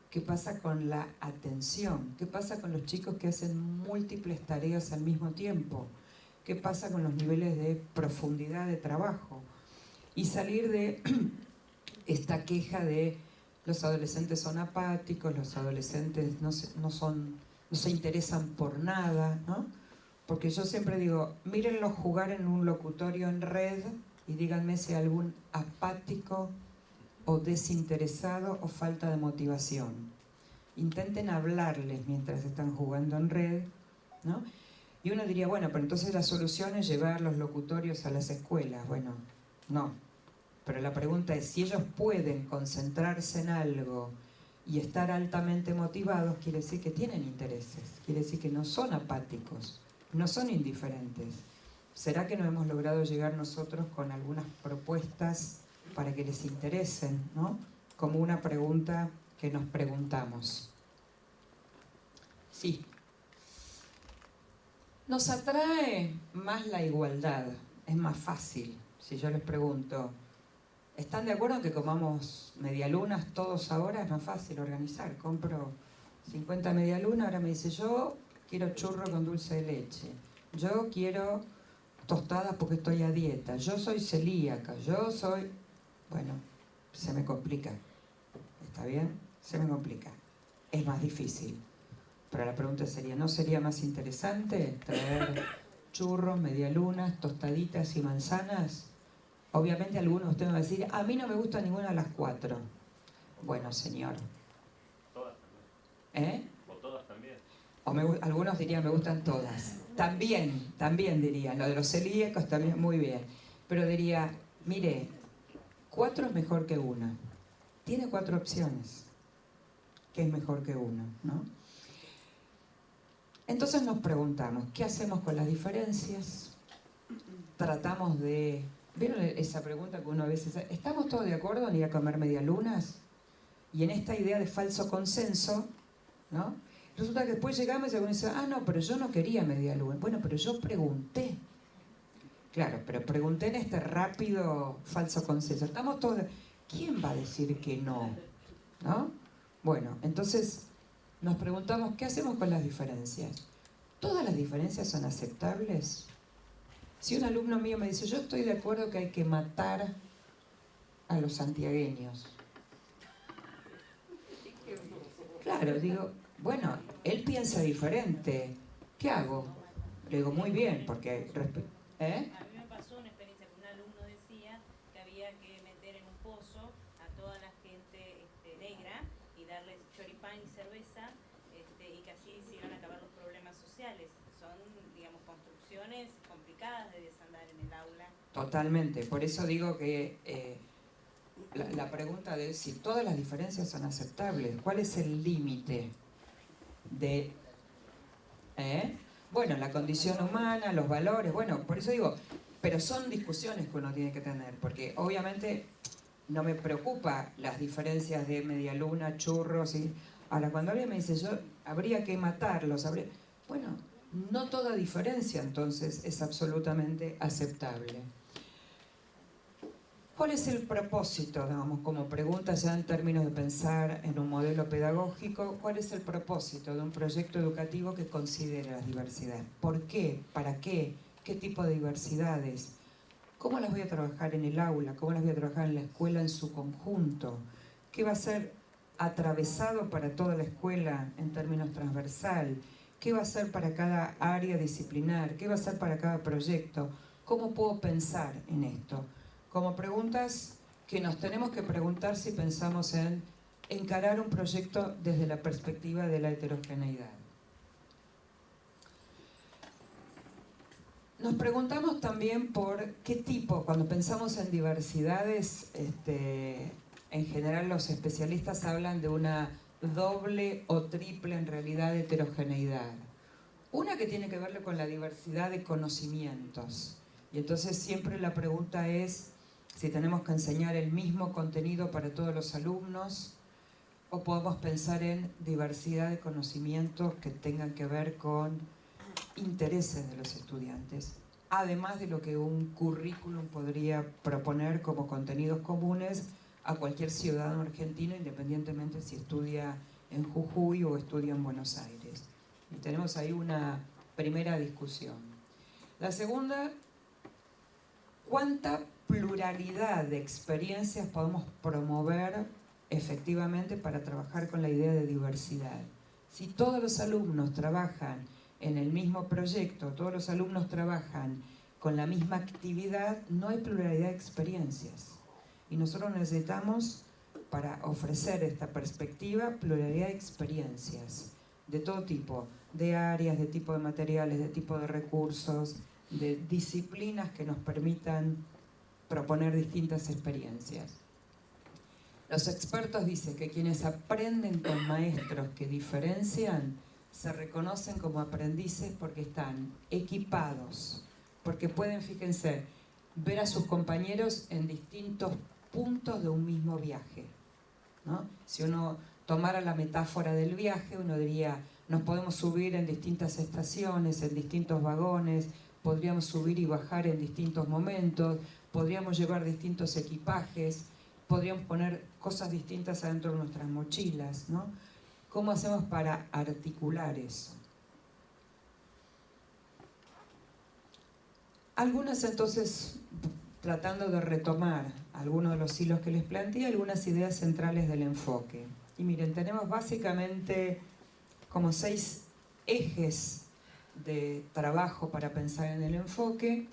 ¿Qué pasa con la atención? ¿Qué pasa con los chicos que hacen múltiples tareas al mismo tiempo? ¿Qué pasa con los niveles de profundidad de trabajo? Y salir de esta queja de los adolescentes son apáticos, los adolescentes no se interesan por nada, ¿no? Porque yo siempre digo, mírenlo jugar en un locutorio en red y díganme si hay algún apático o desinteresado o falta de motivación. Intenten hablarles mientras están jugando en red, ¿no? Y uno diría, bueno, pero entonces la solución es llevar los locutorios a las escuelas. Bueno, no. Pero la pregunta es, si ellos pueden concentrarse en algo y estar altamente motivados, quiere decir que tienen intereses, quiere decir que no son apáticos, no son indiferentes. ¿Será que no hemos logrado llegar nosotros con algunas propuestas para que les interesen, ¿no? Como una pregunta que nos preguntamos. Sí. Nos atrae más la igualdad, es más fácil. Si yo les pregunto, ¿están de acuerdo en que comamos medialunas todos ahora? Es más fácil organizar. Compro 50 medialunas, ahora me dice, yo quiero churro con dulce de leche, yo quiero tostadas porque estoy a dieta, yo soy celíaca, yo soy... Bueno, se me complica. ¿Está bien? Se me complica. Es más difícil. Pero la pregunta sería, ¿no sería más interesante traer churros, medialunas, tostaditas y manzanas? Obviamente algunos de ustedes van a decir, a mí no me gusta ninguna de las 4. Bueno, señor. Todas también. ¿Eh? O todas también. Algunos dirían, me gustan todas. También dirían. Lo de los celíacos también muy bien. Pero diría, mire, 4 es mejor que 1. Tiene 4 opciones, que es mejor que 1, ¿no? Entonces nos preguntamos, ¿qué hacemos con las diferencias? Tratamos de... ¿Vieron esa pregunta que uno a veces hace? ¿Estamos todos de acuerdo en ir a comer medialunas? Y en esta idea de falso consenso, ¿no? Resulta que después llegamos y alguien dice, ah, no, pero yo no quería medialunas. Bueno, pero yo pregunté. Claro, pero pregunté en este rápido falso consenso. Estamos todos... ¿Quién va a decir que no? ¿No? Bueno, entonces nos preguntamos, ¿qué hacemos con las diferencias? ¿Todas las diferencias son aceptables? Si un alumno mío me dice, yo estoy de acuerdo que hay que matar a los santiagueños. Claro, digo, bueno, él piensa diferente. ¿Qué hago? Le digo, muy bien, porque... ¿Eh? A mí me pasó una experiencia que un alumno decía que había que meter en un pozo a toda la gente negra y darles choripán y cerveza y que así se iban a acabar los problemas sociales. Son, digamos, construcciones complicadas de desandar en el aula. Totalmente, por eso digo que la pregunta de si todas las diferencias son aceptables, ¿cuál es el límite de... Bueno, la condición humana, los valores, bueno, por eso digo, pero son discusiones que uno tiene que tener, porque obviamente no me preocupa las diferencias de medialuna, churros, y ahora cuando alguien me dice, yo habría que matarlos, bueno, no toda diferencia entonces es absolutamente aceptable. ¿Cuál es el propósito, digamos, como pregunta ya en términos de pensar en un modelo pedagógico, cuál es el propósito de un proyecto educativo que considere la diversidad? ¿Por qué? ¿Para qué? ¿Qué tipo de diversidades? ¿Cómo las voy a trabajar en el aula? ¿Cómo las voy a trabajar en la escuela en su conjunto? ¿Qué va a ser atravesado para toda la escuela en términos transversal? ¿Qué va a ser para cada área disciplinar? ¿Qué va a ser para cada proyecto? ¿Cómo puedo pensar en esto? Como preguntas que nos tenemos que preguntar si pensamos en encarar un proyecto desde la perspectiva de la heterogeneidad. Nos preguntamos también por qué tipo, cuando pensamos en diversidades, en general los especialistas hablan de una doble o triple en realidad heterogeneidad. Una que tiene que ver con la diversidad de conocimientos. Y entonces siempre la pregunta es si tenemos que enseñar el mismo contenido para todos los alumnos o podemos pensar en diversidad de conocimientos que tengan que ver con intereses de los estudiantes, además de lo que un currículum podría proponer como contenidos comunes a cualquier ciudadano argentino, independientemente si estudia en Jujuy o estudia en Buenos Aires. Y tenemos ahí una primera discusión. La segunda, ¿cuánta pluralidad de experiencias podemos promover efectivamente para trabajar con la idea de diversidad? Si todos los alumnos trabajan en el mismo proyecto, todos los alumnos trabajan con la misma actividad, no hay pluralidad de experiencias. Y nosotros necesitamos, para ofrecer esta perspectiva, pluralidad de experiencias, de todo tipo, de áreas, de tipo de materiales, de tipo de recursos, de disciplinas que nos permitan proponer distintas experiencias. Los expertos dicen que quienes aprenden con maestros que diferencian se reconocen como aprendices porque están equipados, porque pueden, fíjense, ver a sus compañeros en distintos puntos de un mismo viaje, ¿no? Si uno tomara la metáfora del viaje, uno diría, nos podemos subir en distintas estaciones, en distintos vagones, podríamos subir y bajar en distintos momentos, podríamos llevar distintos equipajes, podríamos poner cosas distintas adentro de nuestras mochilas, ¿no? ¿Cómo hacemos para articular eso? Algunas entonces, tratando de retomar algunos de los hilos que les planteé, algunas ideas centrales del enfoque. Y miren, tenemos básicamente como 6 ejes de trabajo para pensar en el enfoque.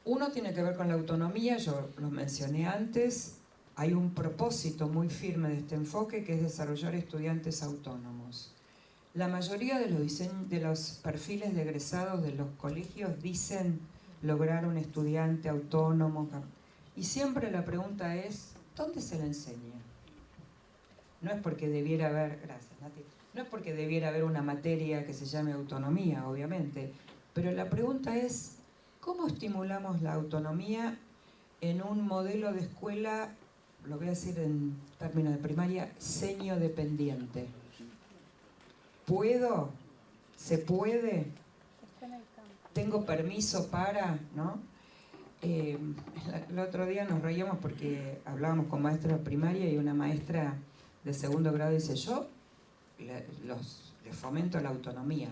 Uno tiene que ver con la autonomía, yo lo mencioné antes. Hay un propósito muy firme de este enfoque que es desarrollar estudiantes autónomos. La mayoría de los perfiles de egresados de los colegios dicen lograr un estudiante autónomo. Y siempre la pregunta es, ¿dónde se le enseña? No es porque debiera haber, gracias Nati, no es porque debiera haber una materia que se llame autonomía, obviamente, pero la pregunta es, ¿cómo estimulamos la autonomía en un modelo de escuela, lo voy a decir en términos de primaria, seño-dependiente? ¿Puedo? ¿Se puede? ¿Tengo permiso para? ¿No? El otro día nos reíamos porque hablábamos con maestros de primaria y una maestra de segundo grado dice, yo les fomento la autonomía.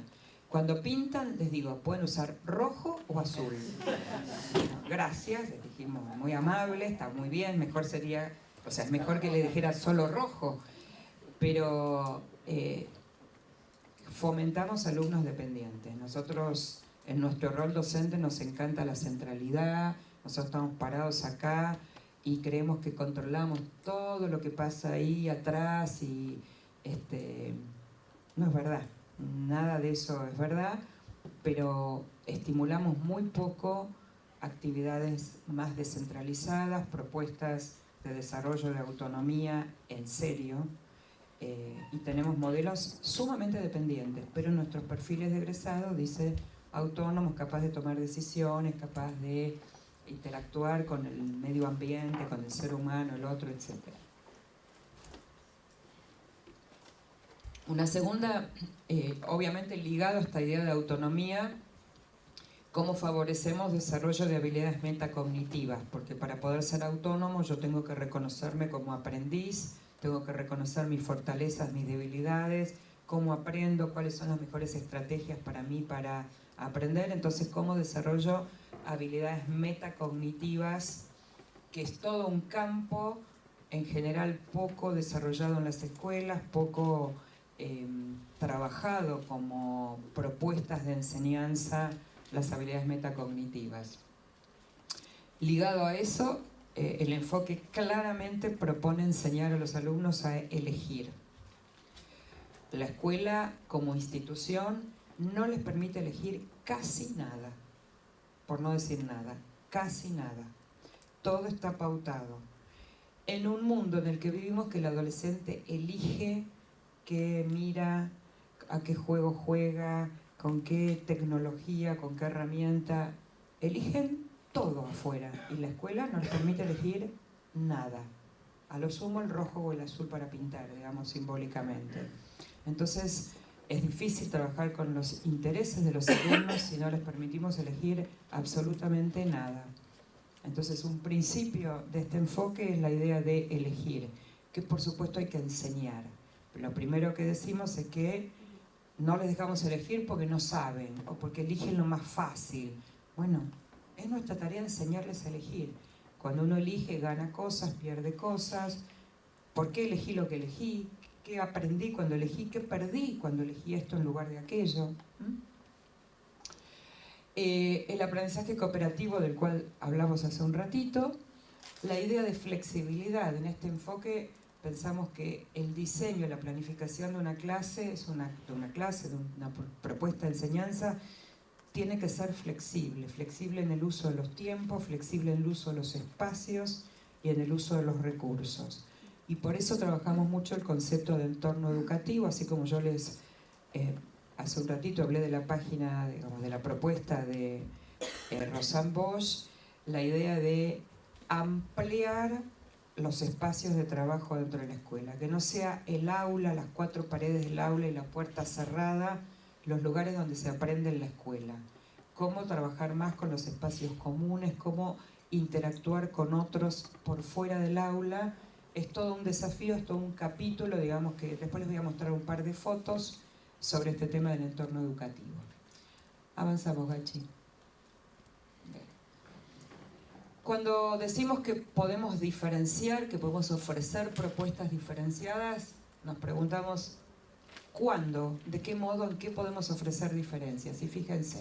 Cuando pintan, les digo, pueden usar rojo o azul. Gracias, les dijimos, muy amable, está muy bien, mejor sería, o sea, es mejor que le dijera solo rojo, pero fomentamos alumnos dependientes. Nosotros, en nuestro rol docente, nos encanta la centralidad, nosotros estamos parados acá y creemos que controlamos todo lo que pasa ahí atrás y no es verdad. Nada de eso es verdad, pero estimulamos muy poco actividades más descentralizadas, propuestas de desarrollo de autonomía en serio, y tenemos modelos sumamente dependientes, pero en nuestros perfiles de egresados dice autónomos, capaz de tomar decisiones, capaz de interactuar con el medio ambiente, con el ser humano, el otro, etc. Una segunda, obviamente ligado a esta idea de autonomía, cómo favorecemos desarrollo de habilidades metacognitivas, porque para poder ser autónomo yo tengo que reconocerme como aprendiz, tengo que reconocer mis fortalezas, mis debilidades, cómo aprendo, cuáles son las mejores estrategias para mí para aprender, entonces cómo desarrollo habilidades metacognitivas, que es todo un campo en general poco desarrollado en las escuelas, poco trabajado como propuestas de enseñanza, las habilidades metacognitivas. Ligado a eso, el enfoque claramente propone enseñar a los alumnos a elegir. La escuela como institución no les permite elegir casi nada, por no decir nada, casi nada. Todo está pautado. En un mundo en el que vivimos que el adolescente elige qué mira, a qué juego juega, con qué tecnología, con qué herramienta, eligen todo afuera y la escuela no les permite elegir nada. A lo sumo el rojo o el azul para pintar, digamos, simbólicamente. Entonces es difícil trabajar con los intereses de los alumnos si no les permitimos elegir absolutamente nada. Entonces un principio de este enfoque es la idea de elegir, que por supuesto hay que enseñar. Lo primero que decimos es que no les dejamos elegir porque no saben o porque eligen lo más fácil. Bueno, es nuestra tarea enseñarles a elegir. Cuando uno elige, gana cosas, pierde cosas. ¿Por qué elegí lo que elegí? ¿Qué aprendí cuando elegí? ¿Qué perdí cuando elegí esto en lugar de aquello? El aprendizaje cooperativo del cual hablamos hace un ratito. La idea de flexibilidad en este enfoque. Pensamos que el diseño, la planificación de una clase, de una propuesta de enseñanza, tiene que ser flexible. Flexible en el uso de los tiempos, flexible en el uso de los espacios y en el uso de los recursos. Y por eso trabajamos mucho el concepto de entorno educativo, así como yo les hace un ratito hablé de la página, digamos, de la propuesta de Rosanne Bosch, la idea de ampliar los espacios de trabajo dentro de la escuela, que no sea el aula, las 4 paredes del aula y la puerta cerrada, los lugares donde se aprende en la escuela. Cómo trabajar más con los espacios comunes, cómo interactuar con otros por fuera del aula, es todo un desafío, es todo un capítulo, digamos que después les voy a mostrar un par de fotos sobre este tema del entorno educativo. Avanzamos, Gachi. Cuando decimos que podemos diferenciar, que podemos ofrecer propuestas diferenciadas, nos preguntamos ¿cuándo? ¿De qué modo? ¿En qué podemos ofrecer diferencias? Y fíjense,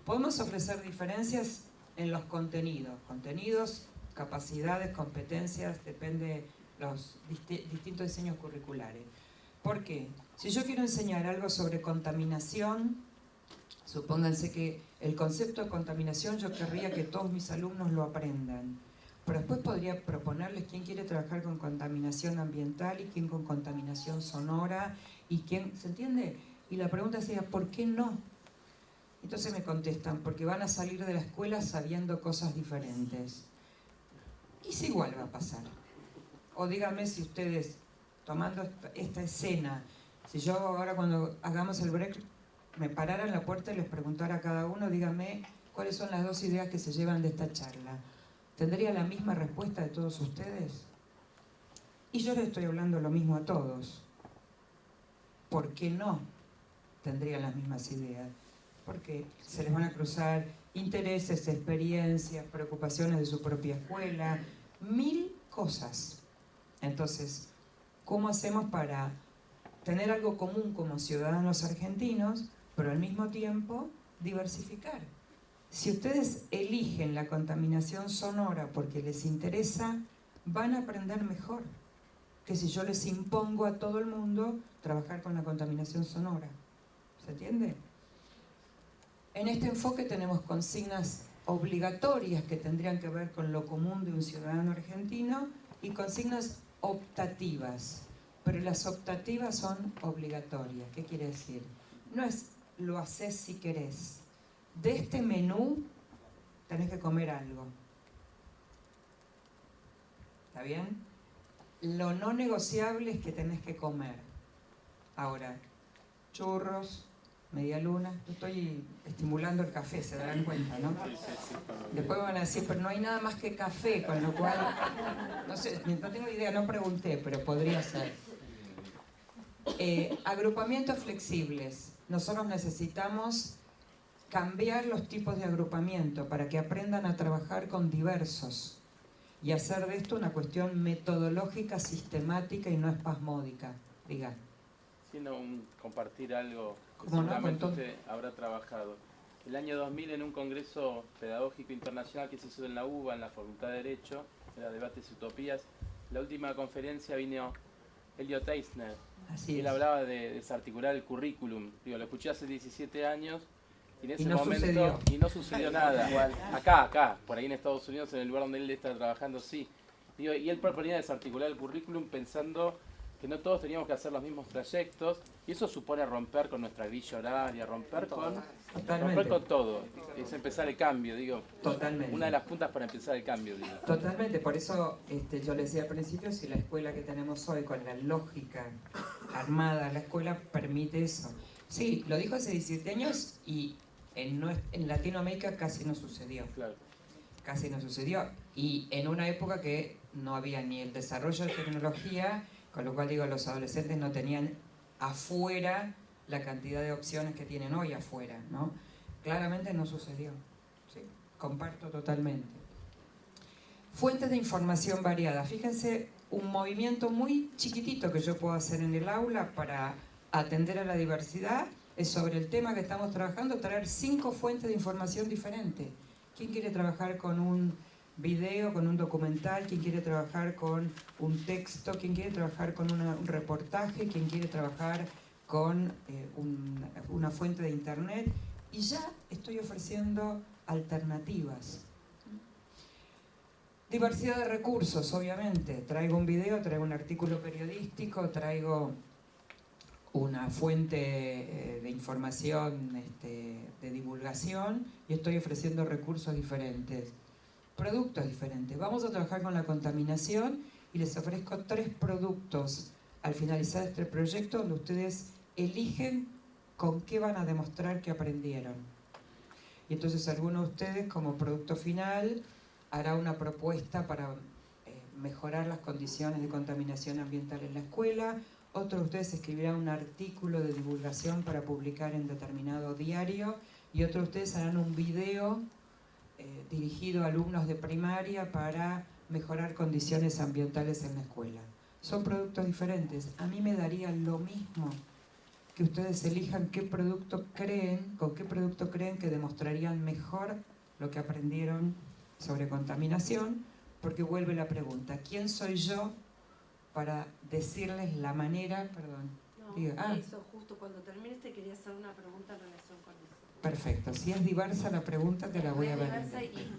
podemos ofrecer diferencias en los contenidos. Contenidos, capacidades, competencias, depende de los distintos diseños curriculares. ¿Por qué? Si yo quiero enseñar algo sobre contaminación, supónganse que el concepto de contaminación yo querría que todos mis alumnos lo aprendan. Pero después podría proponerles quién quiere trabajar con contaminación ambiental y quién con contaminación sonora y quién, ¿se entiende? Y la pregunta sería, ¿por qué no? Entonces me contestan, porque van a salir de la escuela sabiendo cosas diferentes. Y si igual va a pasar. O díganme si ustedes, tomando esta escena, si yo ahora cuando hagamos el break me parara en la puerta y les preguntara a cada uno, díganme cuáles son las 2 ideas que se llevan de esta charla. ¿Tendría la misma respuesta de todos ustedes? Y yo les estoy hablando lo mismo a todos. ¿Por qué no tendrían las mismas ideas? Porque se les van a cruzar intereses, experiencias, preocupaciones de su propia escuela, 1000 cosas. Entonces, ¿cómo hacemos para tener algo común como ciudadanos argentinos, pero al mismo tiempo diversificar? Si ustedes eligen la contaminación sonora porque les interesa, van a aprender mejor que si yo les impongo a todo el mundo trabajar con la contaminación sonora. ¿Se entiende? En este enfoque tenemos consignas obligatorias que tendrían que ver con lo común de un ciudadano argentino y consignas optativas. Pero las optativas son obligatorias. ¿Qué quiere decir? No es lo haces si querés. De este menú tenés que comer algo. ¿Está bien? Lo no negociable es que tenés que comer. Ahora, churros, media luna. Yo estoy estimulando el café, se darán cuenta, ¿no? Después van a decir, pero no hay nada más que café, con lo cual, no sé, no tengo idea, no pregunté, pero podría ser. Agrupamientos flexibles. Nosotros necesitamos cambiar los tipos de agrupamiento para que aprendan a trabajar con diversos y hacer de esto una cuestión metodológica, sistemática y no espasmódica. Diga. Siendo compartir algo que ¿Cómo no? seguramente usted habrá trabajado. El año 2000 en un congreso pedagógico internacional que se hizo en la UBA, en la Facultad de Derecho, era Debates y Utopías, la última conferencia vino Elliot Eisner. Así Él es. hablaba de desarticular el currículum. Digo, lo escuché hace 17 años y en ese no momento sucedió. y no sucedió nada. Acá, por ahí en Estados Unidos, en el lugar donde él está trabajando, sí. Digo, y él proponía desarticular el currículum pensando que no todos teníamos que hacer los mismos trayectos, y eso supone romper con nuestra grilla horaria, romper con todo. Es empezar el cambio, digo. Totalmente. Una de las puntas para empezar el cambio, digo. Totalmente, por eso yo les decía al principio, si la escuela que tenemos hoy con la lógica armada, la escuela permite eso. Sí, lo dijo hace 17 años y en Latinoamérica casi no sucedió. Claro. Casi no sucedió. Y en una época que no había ni el desarrollo de tecnología, con lo cual digo, los adolescentes no tenían afuera la cantidad de opciones que tienen hoy afuera, ¿no? Claramente no sucedió. ¿Sí? Comparto totalmente. Fuentes de información variada. Fíjense, un movimiento muy chiquitito que yo puedo hacer en el aula para atender a la diversidad es sobre el tema que estamos trabajando, traer 5 fuentes de información diferentes. ¿Quién quiere trabajar con un video, con un documental? ¿Quién quiere trabajar con un texto? ¿Quién quiere trabajar con un reportaje? ¿Quién quiere trabajar con una fuente de internet? Y ya estoy ofreciendo alternativas. Diversidad de recursos, obviamente. Traigo un video, traigo un artículo periodístico, traigo una fuente de información, de divulgación, y estoy ofreciendo recursos diferentes, productos diferentes. Vamos a trabajar con la contaminación y les ofrezco 3 productos al finalizar este proyecto donde ustedes eligen con qué van a demostrar que aprendieron. Y entonces alguno de ustedes como producto final hará una propuesta para mejorar las condiciones de contaminación ambiental en la escuela. Otro de ustedes escribirá un artículo de divulgación para publicar en determinado diario y otros de ustedes harán un video dirigido a alumnos de primaria para mejorar condiciones ambientales en la escuela. Son productos diferentes. A mí me daría lo mismo que ustedes elijan con qué producto creen que demostrarían mejor lo que aprendieron sobre contaminación, porque vuelve la pregunta, ¿quién soy yo para decirles la manera, Eso, justo cuando termines te quería hacer una pregunta en relación con eso. Perfecto, si es diversa la pregunta te la voy a ver. Diversa y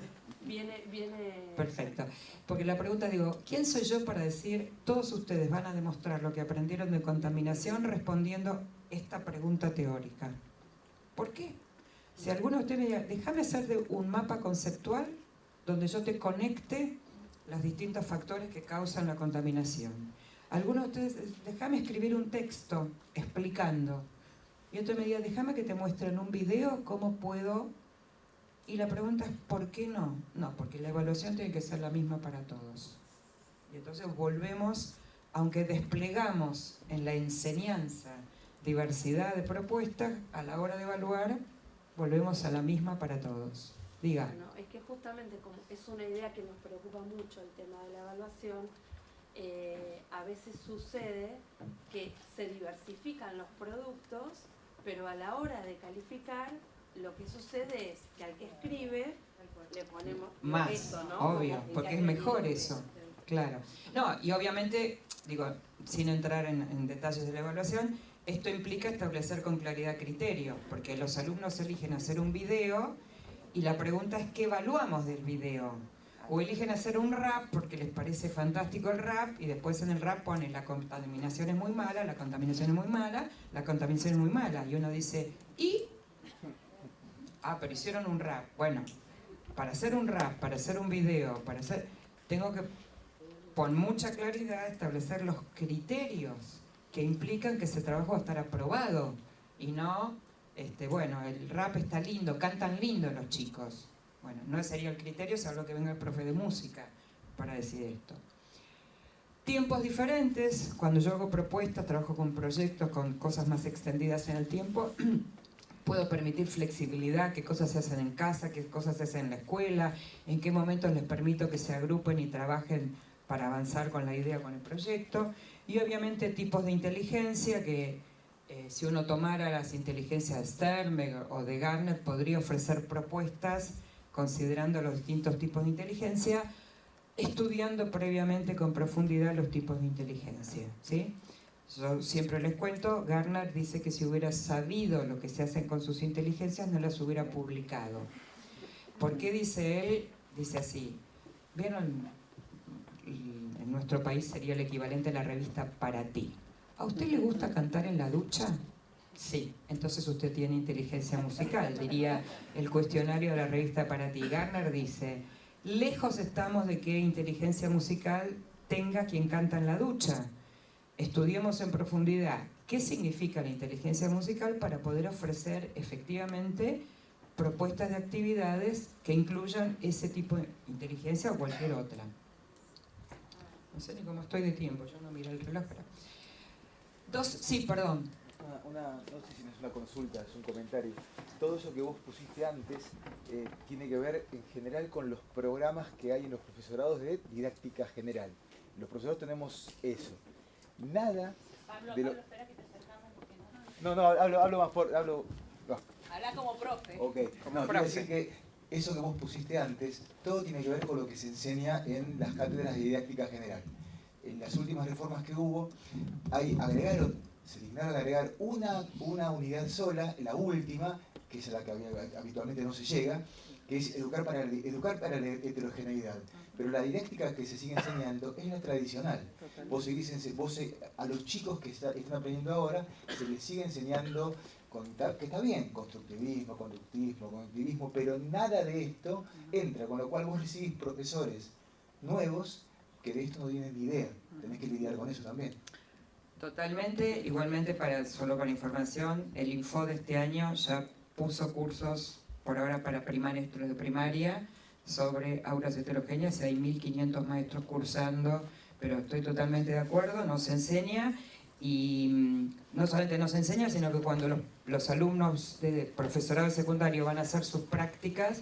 viene... Perfecto, porque la pregunta ¿quién soy yo para decir, todos ustedes van a demostrar lo que aprendieron de contaminación respondiendo esta pregunta teórica? ¿Por qué? Si alguno de ustedes me diga, déjame hacer un mapa conceptual donde yo te conecte los distintos factores que causan la contaminación. Algunos de ustedes, déjame escribir un texto explicando. Y otro me diga, déjame que te muestre en un video cómo puedo. Y la pregunta es, ¿por qué no? No, porque la evaluación tiene que ser la misma para todos. Y entonces volvemos, aunque desplegamos en la enseñanza diversidad de propuestas, a la hora de evaluar, volvemos a la misma para todos. Diga. Bueno, es que justamente como es una idea que nos preocupa mucho el tema de la evaluación, a veces sucede que se diversifican los productos, pero a la hora de calificar, lo que sucede es que al que escribe le ponemos más, eso, ¿no? obvio, porque es mejor eso, claro. No, y obviamente, sin entrar en detalles de la evaluación, esto implica establecer con claridad criterio, porque los alumnos eligen hacer un video y la pregunta es ¿qué evaluamos del video? O eligen hacer un rap porque les parece fantástico el rap y después en el rap ponen la contaminación es muy mala, la contaminación es muy mala, la contaminación es muy mala. Y uno dice, ¿y? Pero hicieron un rap. Bueno, para hacer un rap, para hacer un video, tengo que, con mucha claridad, establecer los criterios que implican que ese trabajo va a estar aprobado. Y no, el rap está lindo, cantan lindo los chicos. Bueno, no sería el criterio, salvo que venga el profe de música para decir esto. Tiempos diferentes, cuando yo hago propuestas, trabajo con proyectos, con cosas más extendidas en el tiempo, puedo permitir flexibilidad, qué cosas se hacen en casa, qué cosas se hacen en la escuela, en qué momentos les permito que se agrupen y trabajen para avanzar con la idea, con el proyecto. Y obviamente tipos de inteligencia que si uno tomara las inteligencias de Sternberg o de Gardner, podría ofrecer propuestas considerando los distintos tipos de inteligencia, estudiando previamente con profundidad los tipos de inteligencia, ¿sí? Yo siempre les cuento, Gardner dice que si hubiera sabido lo que se hacen con sus inteligencias, no las hubiera publicado. ¿Por qué dice él? Dice así, ¿vieron? En nuestro país sería el equivalente a la revista Para Ti. ¿A usted le gusta cantar en la ducha? Sí, entonces usted tiene inteligencia musical, diría el cuestionario de la revista Para Ti. Gardner dice, lejos estamos de que inteligencia musical tenga quien canta en la ducha. Estudiemos en profundidad qué significa la inteligencia musical para poder ofrecer efectivamente propuestas de actividades que incluyan ese tipo de inteligencia o cualquier otra. No sé ni cómo estoy de tiempo, yo no miro el reloj, pero... Sí, perdón. No sé si no es una consulta, es un comentario. Todo eso que vos pusiste antes tiene que ver en general con los programas que hay en los profesorados de didáctica general. Los profesores tenemos eso. Nada de lo... espera que te acercamos porque No, hablo más fuerte, hablo... No. Habla como profe. Ok, quiero decir que eso que vos pusiste antes, todo tiene que ver con lo que se enseña en las cátedras de didáctica general. En las últimas reformas que hubo, se dignaron a agregar una unidad sola, la última, que es a la que habitualmente no se llega, que es educar para la heterogeneidad. Pero la didáctica que se sigue enseñando es la tradicional. A los chicos que están aprendiendo ahora se les sigue enseñando, que está bien, constructivismo, conductismo, cognitivismo, pero nada de esto entra, con lo cual vos recibís profesores nuevos que de esto no tienen ni idea. Tenés que lidiar con eso también. Totalmente, igualmente solo para información, el Info de este año ya puso cursos por ahora para maestros de primaria sobre aulas heterogéneas y hay 1.500 maestros cursando, pero estoy totalmente de acuerdo, nos enseña Y no solamente nos enseña, sino que cuando los alumnos de profesorado secundario van a hacer sus prácticas,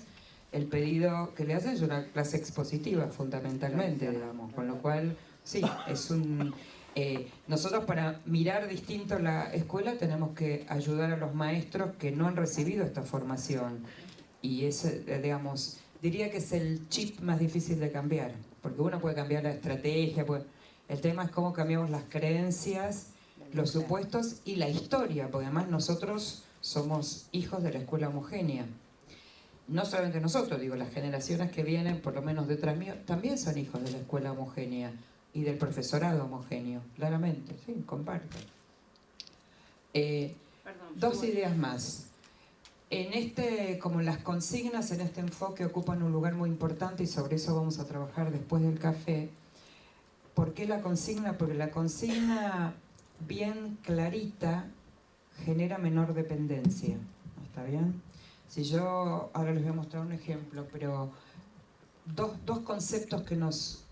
el pedido que le hacen es una clase expositiva, fundamentalmente, digamos. Con lo cual, sí, es un... nosotros para mirar distinto la escuela tenemos que ayudar a los maestros que no han recibido esta formación. Y es, digamos, diría que es el chip más difícil de cambiar, porque uno puede cambiar la estrategia, el tema es cómo cambiamos las creencias, los supuestos y la historia, porque además nosotros somos hijos de la escuela homogénea. No solamente nosotros, digo, las generaciones que vienen, por lo menos detrás mío, también son hijos de la escuela homogénea y del profesorado homogéneo, claramente, sí, comparto. Dos ideas más. Como las consignas en este enfoque ocupan un lugar muy importante y sobre eso vamos a trabajar después del café. ¿Por qué la consigna? Porque la consigna bien clarita genera menor dependencia. ¿Está bien? Si yo, ahora les voy a mostrar un ejemplo, pero dos conceptos que nos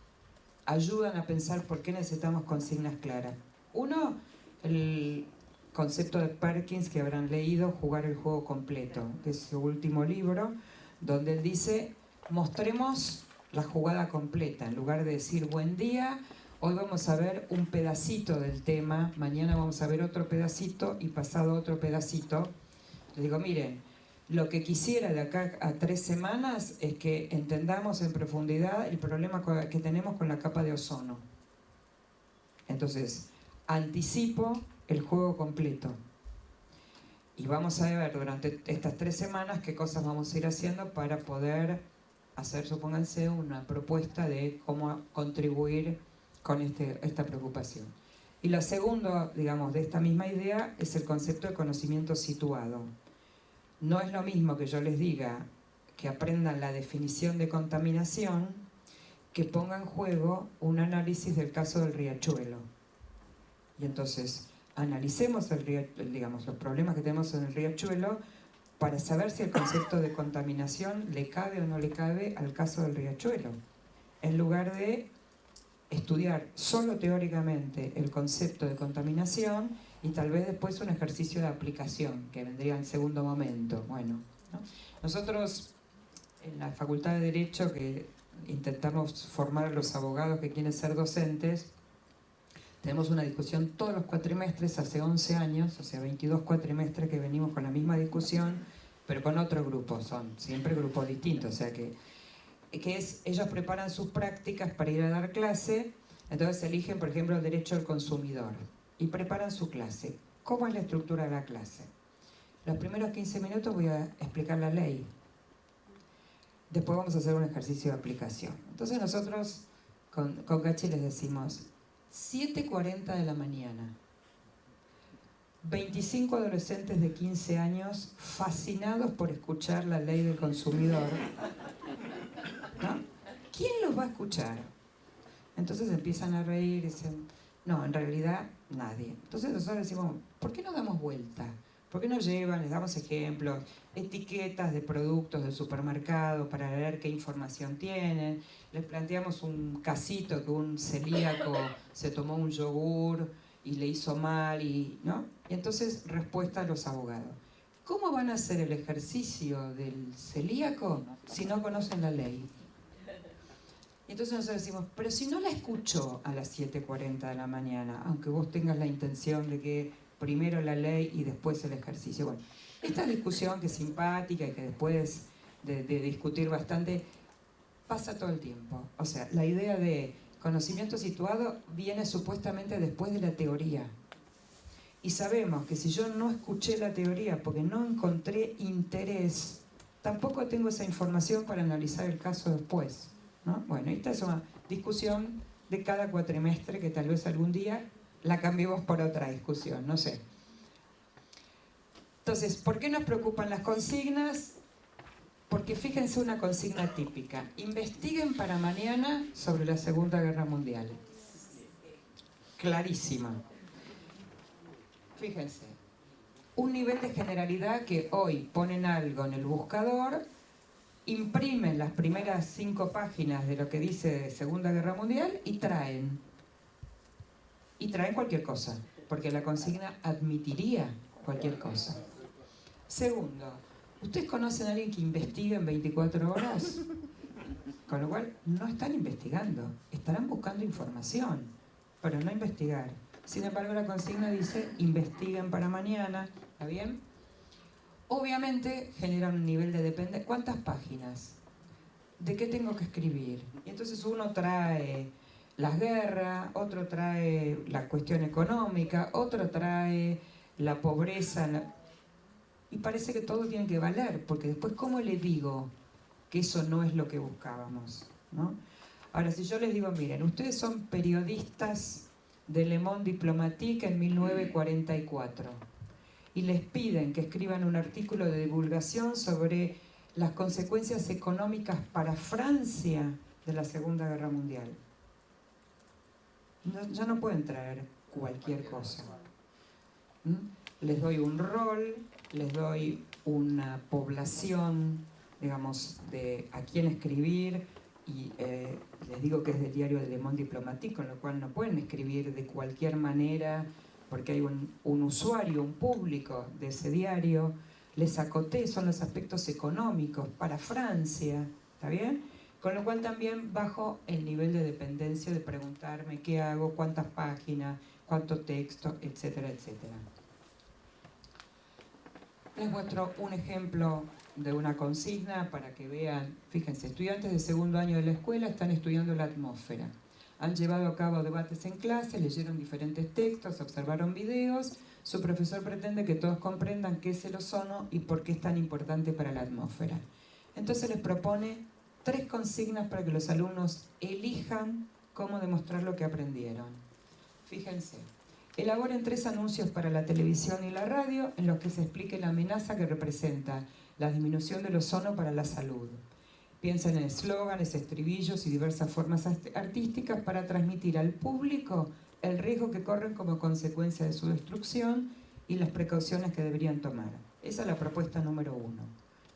ayudan a pensar por qué necesitamos consignas claras. Uno, el concepto de Perkins que habrán leído, Jugar el juego completo, que es su último libro, donde él dice, mostremos la jugada completa, en lugar de decir buen día, hoy vamos a ver un pedacito del tema, mañana vamos a ver otro pedacito y pasado otro pedacito. Les digo, miren, lo que quisiera de acá a 3 semanas es que entendamos en profundidad el problema que tenemos con la capa de ozono. Entonces, anticipo el juego completo. Y vamos a ver durante estas 3 semanas qué cosas vamos a ir haciendo para poder hacer, supónganse, una propuesta de cómo contribuir con esta preocupación. Y lo segundo, digamos, de esta misma idea es el concepto de conocimiento situado. No es lo mismo que yo les diga que aprendan la definición de contaminación que ponga en juego un análisis del caso del riachuelo. Y entonces analicemos los problemas que tenemos en el riachuelo para saber si el concepto de contaminación le cabe o no le cabe al caso del riachuelo, en lugar de estudiar solo teóricamente el concepto de contaminación y tal vez después un ejercicio de aplicación que vendría en segundo momento. Bueno, ¿no? Nosotros en la Facultad de Derecho, que intentamos formar a los abogados que quieren ser docentes, tenemos una discusión todos los cuatrimestres, hace 11 años, o sea, 22 cuatrimestres que venimos con la misma discusión, pero con otro grupo, son siempre grupos distintos, o sea ellos preparan sus prácticas para ir a dar clase, entonces eligen, por ejemplo, el derecho al consumidor, y preparan su clase. ¿Cómo es la estructura de la clase? Los primeros 15 minutos voy a explicar la ley, después vamos a hacer un ejercicio de aplicación. Entonces nosotros con Gachi les decimos, 7:40 de la mañana, 25 adolescentes de 15 años fascinados por escuchar la ley del consumidor, ¿no? ¿Quién los va a escuchar? Entonces empiezan a reír y dicen, no, en realidad nadie. Entonces nosotros decimos, ¿por qué no damos vuelta? ¿Por qué no llevan, les damos ejemplos, etiquetas de productos del supermercado para ver qué información tienen? Les planteamos un casito que un celíaco se tomó un yogur y le hizo mal, ¿no? Y entonces, respuesta a los abogados. ¿Cómo van a hacer el ejercicio del celíaco si no conocen la ley? Y entonces nosotros decimos, pero si no la escuchó a las 7:40 de la mañana, aunque vos tengas la intención de que primero la ley y después el ejercicio. Bueno, esta discusión que es simpática y que después de discutir bastante, pasa todo el tiempo. O sea, la idea de conocimiento situado viene supuestamente después de la teoría. Y sabemos que si yo no escuché la teoría porque no encontré interés, tampoco tengo esa información para analizar el caso después, ¿no? Bueno, esta es una discusión de cada cuatrimestre que tal vez algún día la cambiemos por otra discusión, no sé. Entonces, ¿por qué nos preocupan las consignas? Porque fíjense una consigna típica. Investiguen para mañana sobre la Segunda Guerra Mundial. Clarísima. Fíjense. Un nivel de generalidad que hoy ponen algo en el buscador, imprimen las primeras 5 páginas de lo que dice Segunda Guerra Mundial y traen cualquier cosa. porque la consigna admitiría cualquier cosa. Segundo, ¿ustedes conocen a alguien que investiga en 24 horas? Con lo cual, no están investigando, estarán buscando información, pero no investigar. Sin embargo, la consigna dice, investiguen para mañana, ¿está bien? Obviamente, genera un nivel de dependencia. ¿Cuántas páginas? ¿De qué tengo que escribir? Y entonces uno trae las guerras, otro trae la cuestión económica, otro trae la pobreza, y parece que todo tiene que valer, porque después, ¿cómo le digo que eso no es lo que buscábamos, ¿no? Ahora, si yo les digo, miren, ustedes son periodistas de Le Monde Diplomatique en 1944 y les piden que escriban un artículo de divulgación sobre las consecuencias económicas para Francia de la Segunda Guerra Mundial. Ya no pueden traer cualquier cosa. Les doy un rol, les doy una población, digamos, de a quién escribir, y les digo que es del diario de Le Monde Diplomatique, con lo cual no pueden escribir de cualquier manera, porque hay un usuario, un público de ese diario. Les acoté, son los aspectos económicos para Francia, ¿está bien? Con lo cual también bajo el nivel de dependencia de preguntarme qué hago, cuántas páginas, cuánto texto, etcétera, etcétera. Les muestro un ejemplo de una consigna para que vean. Fíjense, estudiantes de segundo año de la escuela están estudiando la atmósfera. Han llevado a cabo debates en clase, leyeron diferentes textos, observaron videos. Su profesor pretende que todos comprendan qué es el ozono y por qué es tan importante para la atmósfera. Entonces les propone 3 consignas para que los alumnos elijan cómo demostrar lo que aprendieron. Fíjense. Elaboren 3 anuncios para la televisión y la radio en los que se explique la amenaza que representa la disminución del ozono para la salud. Piensen en eslóganes, estribillos y diversas formas artísticas para transmitir al público el riesgo que corren como consecuencia de su destrucción y las precauciones que deberían tomar. Esa es la propuesta número 1.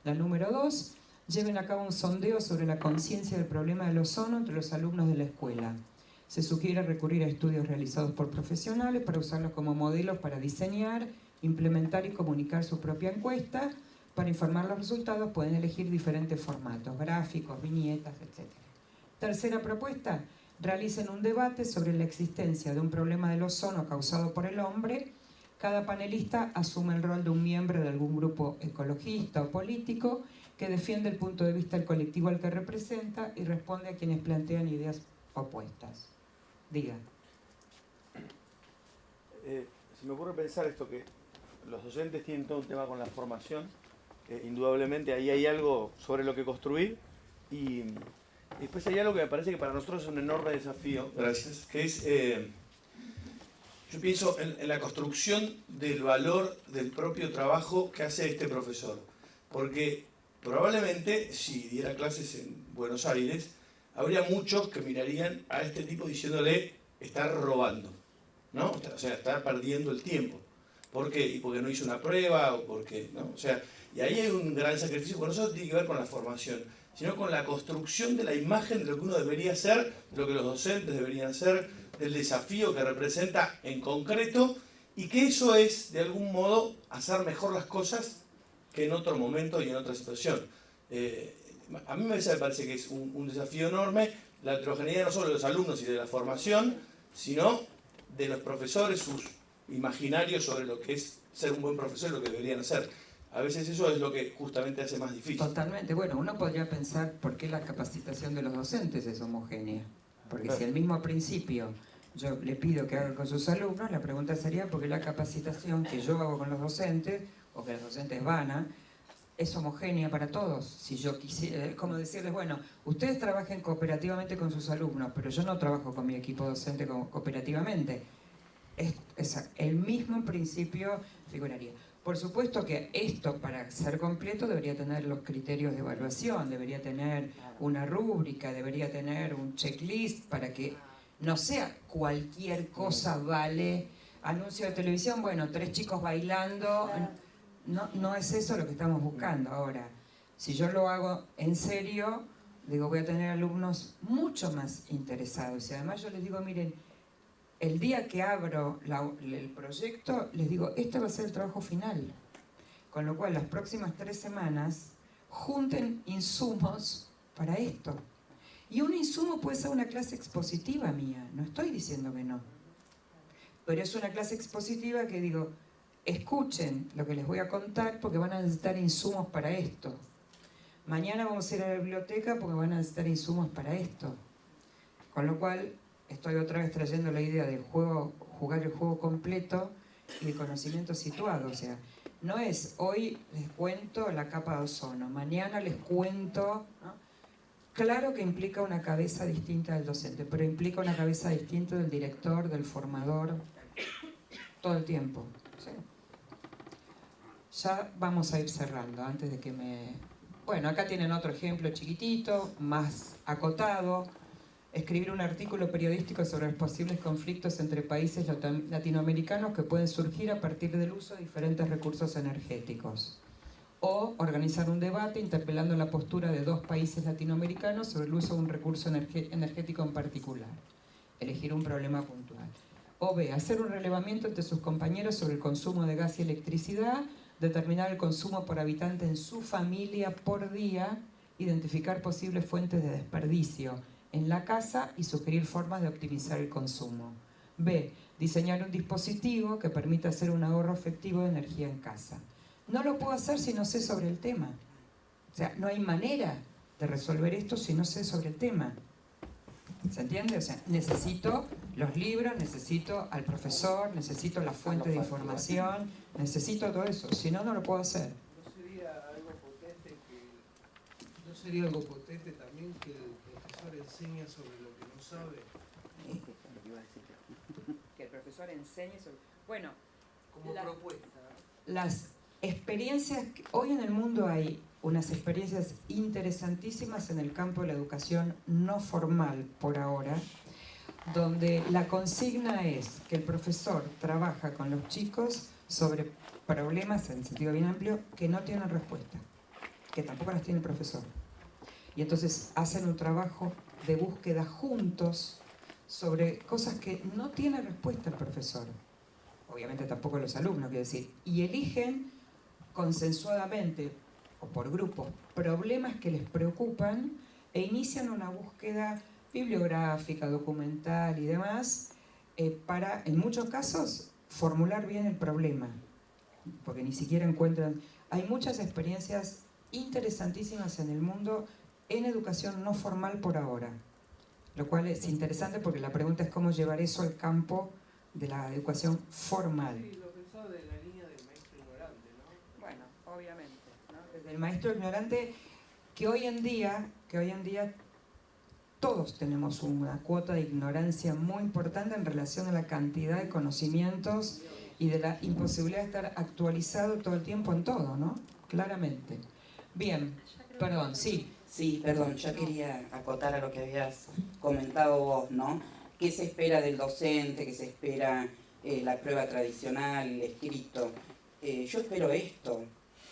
La número 2, lleven a cabo un sondeo sobre la conciencia del problema del ozono entre los alumnos de la escuela. Se sugiere recurrir a estudios realizados por profesionales para usarlos como modelos para diseñar, implementar y comunicar su propia encuesta. Para informar los resultados pueden elegir diferentes formatos, gráficos, viñetas, etc. Tercera propuesta, realicen un debate sobre la existencia de un problema del ozono causado por el hombre. Cada panelista asume el rol de un miembro de algún grupo ecologista o político que defiende el punto de vista del colectivo al que representa y responde a quienes plantean ideas opuestas. Diga. Se me ocurre pensar esto, que los docentes tienen todo un tema con la formación. Indudablemente ahí hay algo sobre lo que construir, y después hay algo que me parece que para nosotros es un enorme desafío, gracias, que es, yo pienso en la construcción del valor del propio trabajo que hace este profesor, porque probablemente si diera clases en Buenos Aires, habría muchos que mirarían a este tipo diciéndole, está robando, ¿no? O sea, está perdiendo el tiempo. ¿Por qué? Y porque no hizo una prueba, o porque, ¿no? O sea, y ahí hay un gran sacrificio, porque no solo tiene que ver con la formación, sino con la construcción de la imagen de lo que uno debería ser, de lo que los docentes deberían ser, del desafío que representa en concreto, y que eso es, de algún modo, hacer mejor las cosas que en otro momento y en otra situación. A mí me parece que es un desafío enorme la heterogeneidad no solo de los alumnos y de la formación, sino de los profesores, sus imaginarios sobre lo que es ser un buen profesor y lo que deberían hacer. A veces eso es lo que justamente hace más difícil. Totalmente. Bueno, uno podría pensar por qué la capacitación de los docentes es homogénea. Porque si al mismo principio yo le pido que haga con sus alumnos, la pregunta sería por qué la capacitación que yo hago con los docentes, o que los docentes van a, es homogénea para todos. Si yo quisiera, es como decirles, bueno, ustedes trabajen cooperativamente con sus alumnos, pero yo no trabajo con mi equipo docente cooperativamente. Es el mismo principio figuraría. Por supuesto que esto, para ser completo, debería tener los criterios de evaluación, debería tener una rúbrica, debería tener un checklist para que no sea cualquier cosa vale. Anuncio de televisión, bueno, 3 chicos bailando. No es eso lo que estamos buscando. Ahora, si yo lo hago en serio, digo, voy a tener alumnos mucho más interesados. Y además yo les digo, miren, el día que abro el proyecto, les digo, este va a ser el trabajo final. Con lo cual, las próximas 3 semanas, junten insumos para esto. Y un insumo puede ser una clase expositiva mía, no estoy diciendo que no. Pero es una clase expositiva que digo, escuchen lo que les voy a contar porque van a necesitar insumos para esto. Mañana vamos a ir a la biblioteca porque van a necesitar insumos para esto. Con lo cual, estoy otra vez trayendo la idea del juego, jugar el juego completo y de conocimiento situado. O sea, no es hoy les cuento la capa de ozono, mañana les cuento, ¿no? Claro que implica una cabeza distinta del docente, pero implica una cabeza distinta del director, del formador, todo el tiempo. ¿Sí? Ya vamos a ir cerrando antes de que me... Bueno, acá tienen otro ejemplo chiquitito, más acotado. Escribir un artículo periodístico sobre los posibles conflictos entre países latinoamericanos que pueden surgir a partir del uso de diferentes recursos energéticos. O organizar un debate interpelando la postura de 2 países latinoamericanos sobre el uso de un recurso energético en particular. Elegir un problema puntual. O B, hacer un relevamiento entre sus compañeros sobre el consumo de gas y electricidad, determinar el consumo por habitante en su familia por día, identificar posibles fuentes de desperdicio en la casa y sugerir formas de optimizar el consumo. B, diseñar un dispositivo que permita hacer un ahorro efectivo de energía en casa. No lo puedo hacer si no sé sobre el tema. O sea, no hay manera de resolver esto si no sé sobre el tema. ¿Se entiende? O sea, necesito los libros, necesito al profesor, necesito la fuente de información, necesito todo eso. Si no, no lo puedo hacer. ¿No sería algo potente también que el profesor enseña sobre lo que no sabe? Que el profesor enseñe sobre... Bueno, como propuesta. Las experiencias... Hoy en el mundo hay unas experiencias interesantísimas en el campo de la educación no formal por ahora, donde la consigna es que el profesor trabaja con los chicos sobre problemas, en sentido bien amplio, que no tienen respuesta, que tampoco las tiene el profesor. Y entonces hacen un trabajo de búsqueda juntos sobre cosas que no tiene respuesta el profesor. Obviamente tampoco los alumnos, quiero decir. Y eligen consensuadamente o por grupos problemas que les preocupan e inician una búsqueda bibliográfica, documental y demás para, en muchos casos, formular bien el problema. Porque ni siquiera encuentran... Hay muchas experiencias interesantísimas en el mundo en educación no formal por ahora, lo cual es interesante porque la pregunta es cómo llevar eso al campo de la educación formal. Sí, lo pensaba de la línea del maestro ignorante, ¿no? Bueno, obviamente, ¿no? Desde el maestro ignorante, que hoy en día todos tenemos una cuota de ignorancia muy importante en relación a la cantidad de conocimientos y de la imposibilidad de estar actualizado todo el tiempo en todo, ¿no? Claramente. Bien, perdón, sí. Sí, perdón, yo quería acotar a lo que habías comentado vos, ¿no? ¿Qué se espera del docente? ¿Qué se espera la prueba tradicional, el escrito? Yo espero esto,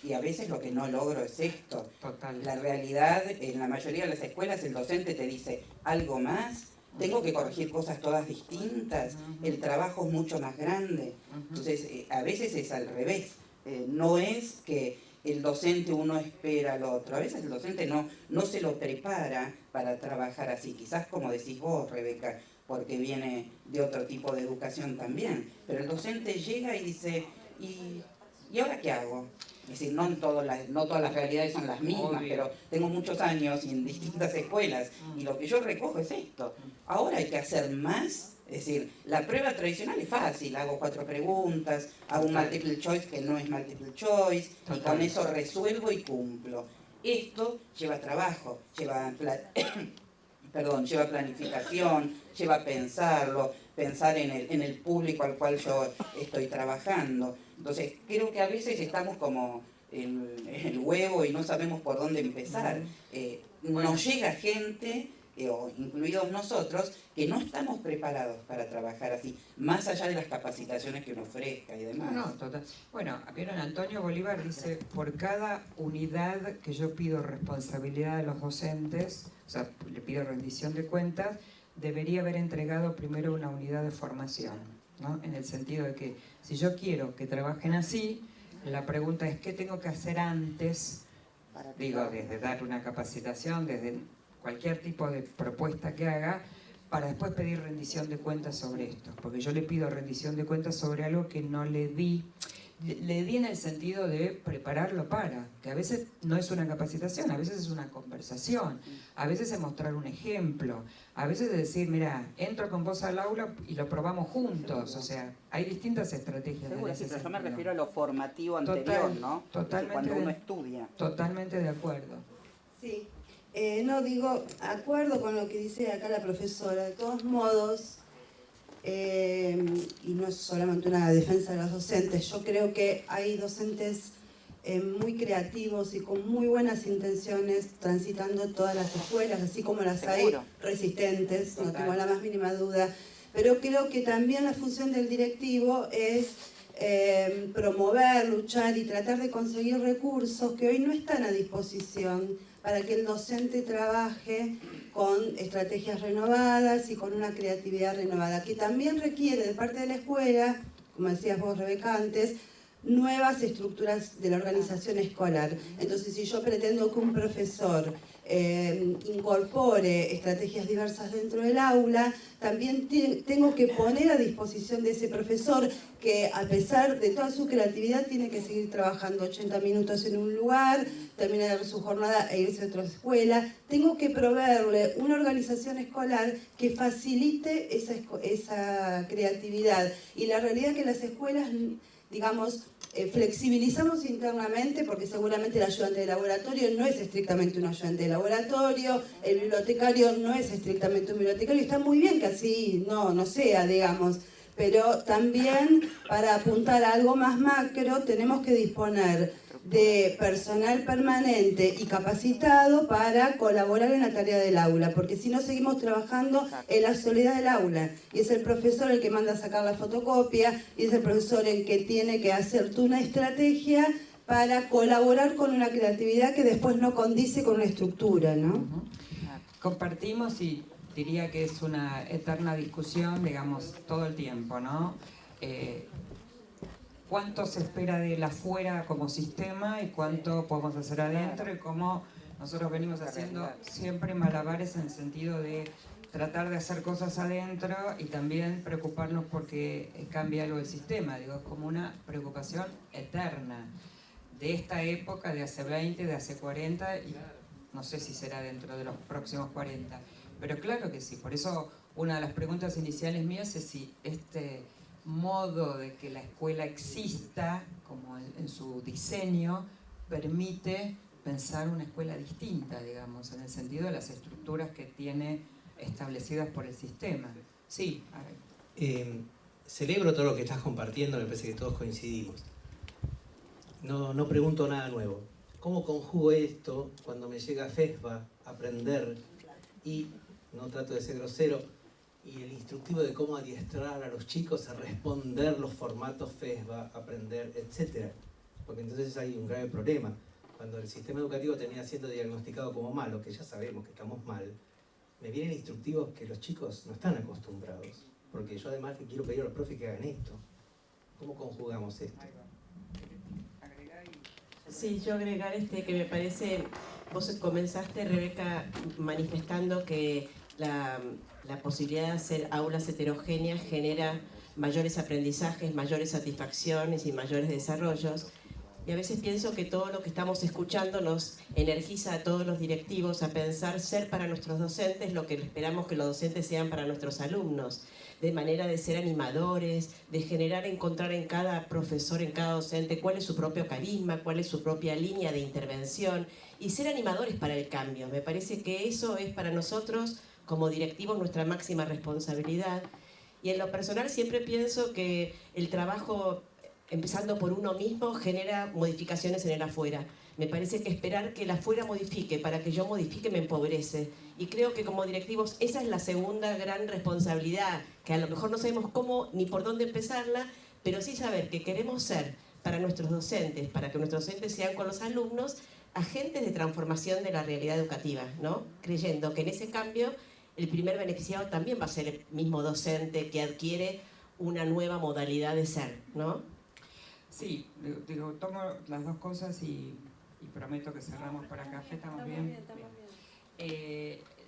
y a veces lo que no logro es esto. Total. La realidad, en la mayoría de las escuelas, el docente te dice algo más, tengo que corregir cosas todas distintas, el trabajo es mucho más grande. Entonces, a veces es al revés. No es que el docente uno espera al otro. A veces el docente no se lo prepara para trabajar así. Quizás como decís vos, Rebeca, porque viene de otro tipo de educación también. Pero el docente llega y dice, ¿y ahora qué hago? Es decir, no todas las realidades son las mismas, pero tengo muchos años en distintas escuelas y lo que yo recojo es esto. Ahora hay que hacer más. Es decir, la prueba tradicional es fácil, hago 4 preguntas, hago un multiple choice que no es multiple choice, y con eso resuelvo y cumplo. Esto lleva trabajo, lleva planificación, lleva pensarlo, pensar en el público al cual yo estoy trabajando. Entonces, creo que a veces estamos como en el huevo y no sabemos por dónde empezar. Nos llega gente... o incluidos nosotros, que no estamos preparados para trabajar así, más allá de las capacitaciones que uno ofrezca y demás. No, total. Bueno, vieron, Antonio Bolívar dice, por cada unidad que yo pido responsabilidad de los docentes, o sea, le pido rendición de cuentas, debería haber entregado primero una unidad de formación, ¿no? En el sentido de que si yo quiero que trabajen así, la pregunta es ¿qué tengo que hacer antes? Digo, desde dar una capacitación, desde cualquier tipo de propuesta que haga, para después pedir rendición de cuentas sobre esto. Porque yo le pido rendición de cuentas sobre algo que no le di. Le di en el sentido de prepararlo para, que a veces no es una capacitación, a veces es una conversación, a veces es mostrar un ejemplo, a veces es decir, mira, entro con vos al aula y lo probamos juntos, o sea, hay distintas estrategias. Seguro, sí, pero yo me refiero a lo formativo Total, anterior, ¿no? Totalmente, cuando uno estudia. Totalmente de acuerdo. Sí, no digo, acuerdo con lo que dice acá la profesora, de todos modos, y no es solamente una defensa de los docentes, yo creo que hay docentes muy creativos y con muy buenas intenciones transitando todas las escuelas, así como las hay resistentes, no tengo la más mínima duda, pero creo que también la función del directivo es promover, luchar y tratar de conseguir recursos que hoy no están a disposición para que el docente trabaje con estrategias renovadas y con una creatividad renovada, que también requiere de parte de la escuela, como decías vos, Rebeca, antes, nuevas estructuras de la organización escolar. Entonces, si yo pretendo que un profesor incorpore estrategias diversas dentro del aula, también tengo que poner a disposición de ese profesor que, a pesar de toda su creatividad, tiene que seguir trabajando 80 minutos en un lugar, terminar su jornada e irse a otra escuela. Tengo que proveerle una organización escolar que facilite esa creatividad. Y la realidad es que las escuelas, digamos, flexibilizamos internamente, porque seguramente el ayudante de laboratorio no es estrictamente un ayudante de laboratorio, el bibliotecario no es estrictamente un bibliotecario, y está muy bien que así no sea, digamos, pero también para apuntar a algo más macro tenemos que disponer de personal permanente y capacitado para colaborar en la tarea del aula, porque si no seguimos trabajando en la soledad del aula, y es el profesor el que manda a sacar la fotocopia, y es el profesor el que tiene que hacer una estrategia para colaborar con una creatividad que después no condice con una estructura, ¿no? Compartimos y diría que es una eterna discusión, digamos, todo el tiempo, ¿no? Cuánto se espera del afuera como sistema y cuánto podemos hacer adentro, y cómo nosotros venimos haciendo siempre malabares en el sentido de tratar de hacer cosas adentro y también preocuparnos porque cambie algo el sistema. Digo, es como una preocupación eterna de esta época, de hace 20, de hace 40, y no sé si será dentro de los próximos 40. Pero claro que sí, por eso una de las preguntas iniciales mías es si este modo de que la escuela exista, como en su diseño, permite pensar una escuela distinta, digamos, en el sentido de las estructuras que tiene establecidas por el sistema. Sí, a ver. Celebro todo lo que estás compartiendo, me parece que todos coincidimos. No pregunto nada nuevo. ¿Cómo conjugo esto cuando me llega FESBA, aprender, y, no trato de ser grosero, y el instructivo de cómo adiestrar a los chicos a responder los formatos FESBA, aprender, etc.? Porque entonces hay un grave problema. Cuando el sistema educativo termina siendo diagnosticado como malo, que ya sabemos que estamos mal, me vienen instructivos que los chicos no están acostumbrados. Porque yo además quiero pedir a los profes que hagan esto. ¿Cómo conjugamos esto? Sí, yo agregar que me parece, vos comenzaste, Rebeca, manifestando que la posibilidad de hacer aulas heterogéneas genera mayores aprendizajes, mayores satisfacciones y mayores desarrollos. Y a veces pienso que todo lo que estamos escuchando nos energiza a todos los directivos a pensar ser para nuestros docentes lo que esperamos que los docentes sean para nuestros alumnos, de manera de ser animadores, de generar, encontrar en cada profesor, en cada docente, cuál es su propio carisma, cuál es su propia línea de intervención, y ser animadores para el cambio. Me parece que eso es para nosotros, como directivos, nuestra máxima responsabilidad. Y en lo personal siempre pienso que el trabajo, empezando por uno mismo, genera modificaciones en el afuera. Me parece que esperar que el afuera modifique para que yo modifique me empobrece. Y creo que como directivos esa es la segunda gran responsabilidad, que a lo mejor no sabemos cómo ni por dónde empezarla, pero sí saber que queremos ser para nuestros docentes, para que nuestros docentes sean con los alumnos, agentes de transformación de la realidad educativa, ¿no? Creyendo que en ese cambio el primer beneficiado también va a ser el mismo docente que adquiere una nueva modalidad de ser, ¿no? Sí, digo, tomo las dos cosas y prometo que cerramos para café, ¿estamos bien?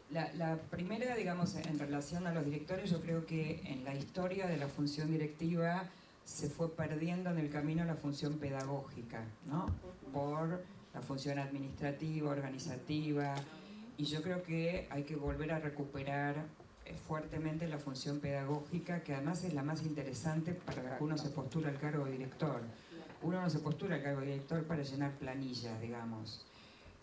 La primera, digamos, en relación a los directores, yo creo que en la historia de la función directiva se fue perdiendo en el camino la función pedagógica, ¿no? Por la función administrativa, organizativa, y yo creo que hay que volver a recuperar fuertemente la función pedagógica, que además es la más interesante para la que uno se postula al cargo de director. Uno no se postula al cargo de director para llenar planillas, digamos.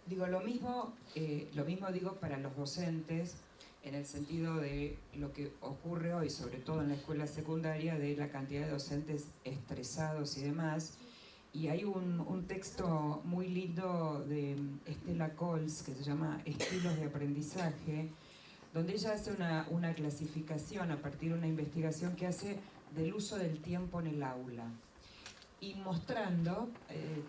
Digo, lo mismo digo para los docentes, en el sentido de lo que ocurre hoy, sobre todo en la escuela secundaria, de la cantidad de docentes estresados y demás. Y hay un texto muy lindo de Estela Coles que se llama Estilos de aprendizaje, donde ella hace una clasificación a partir de una investigación que hace del uso del tiempo en el aula. Y mostrando,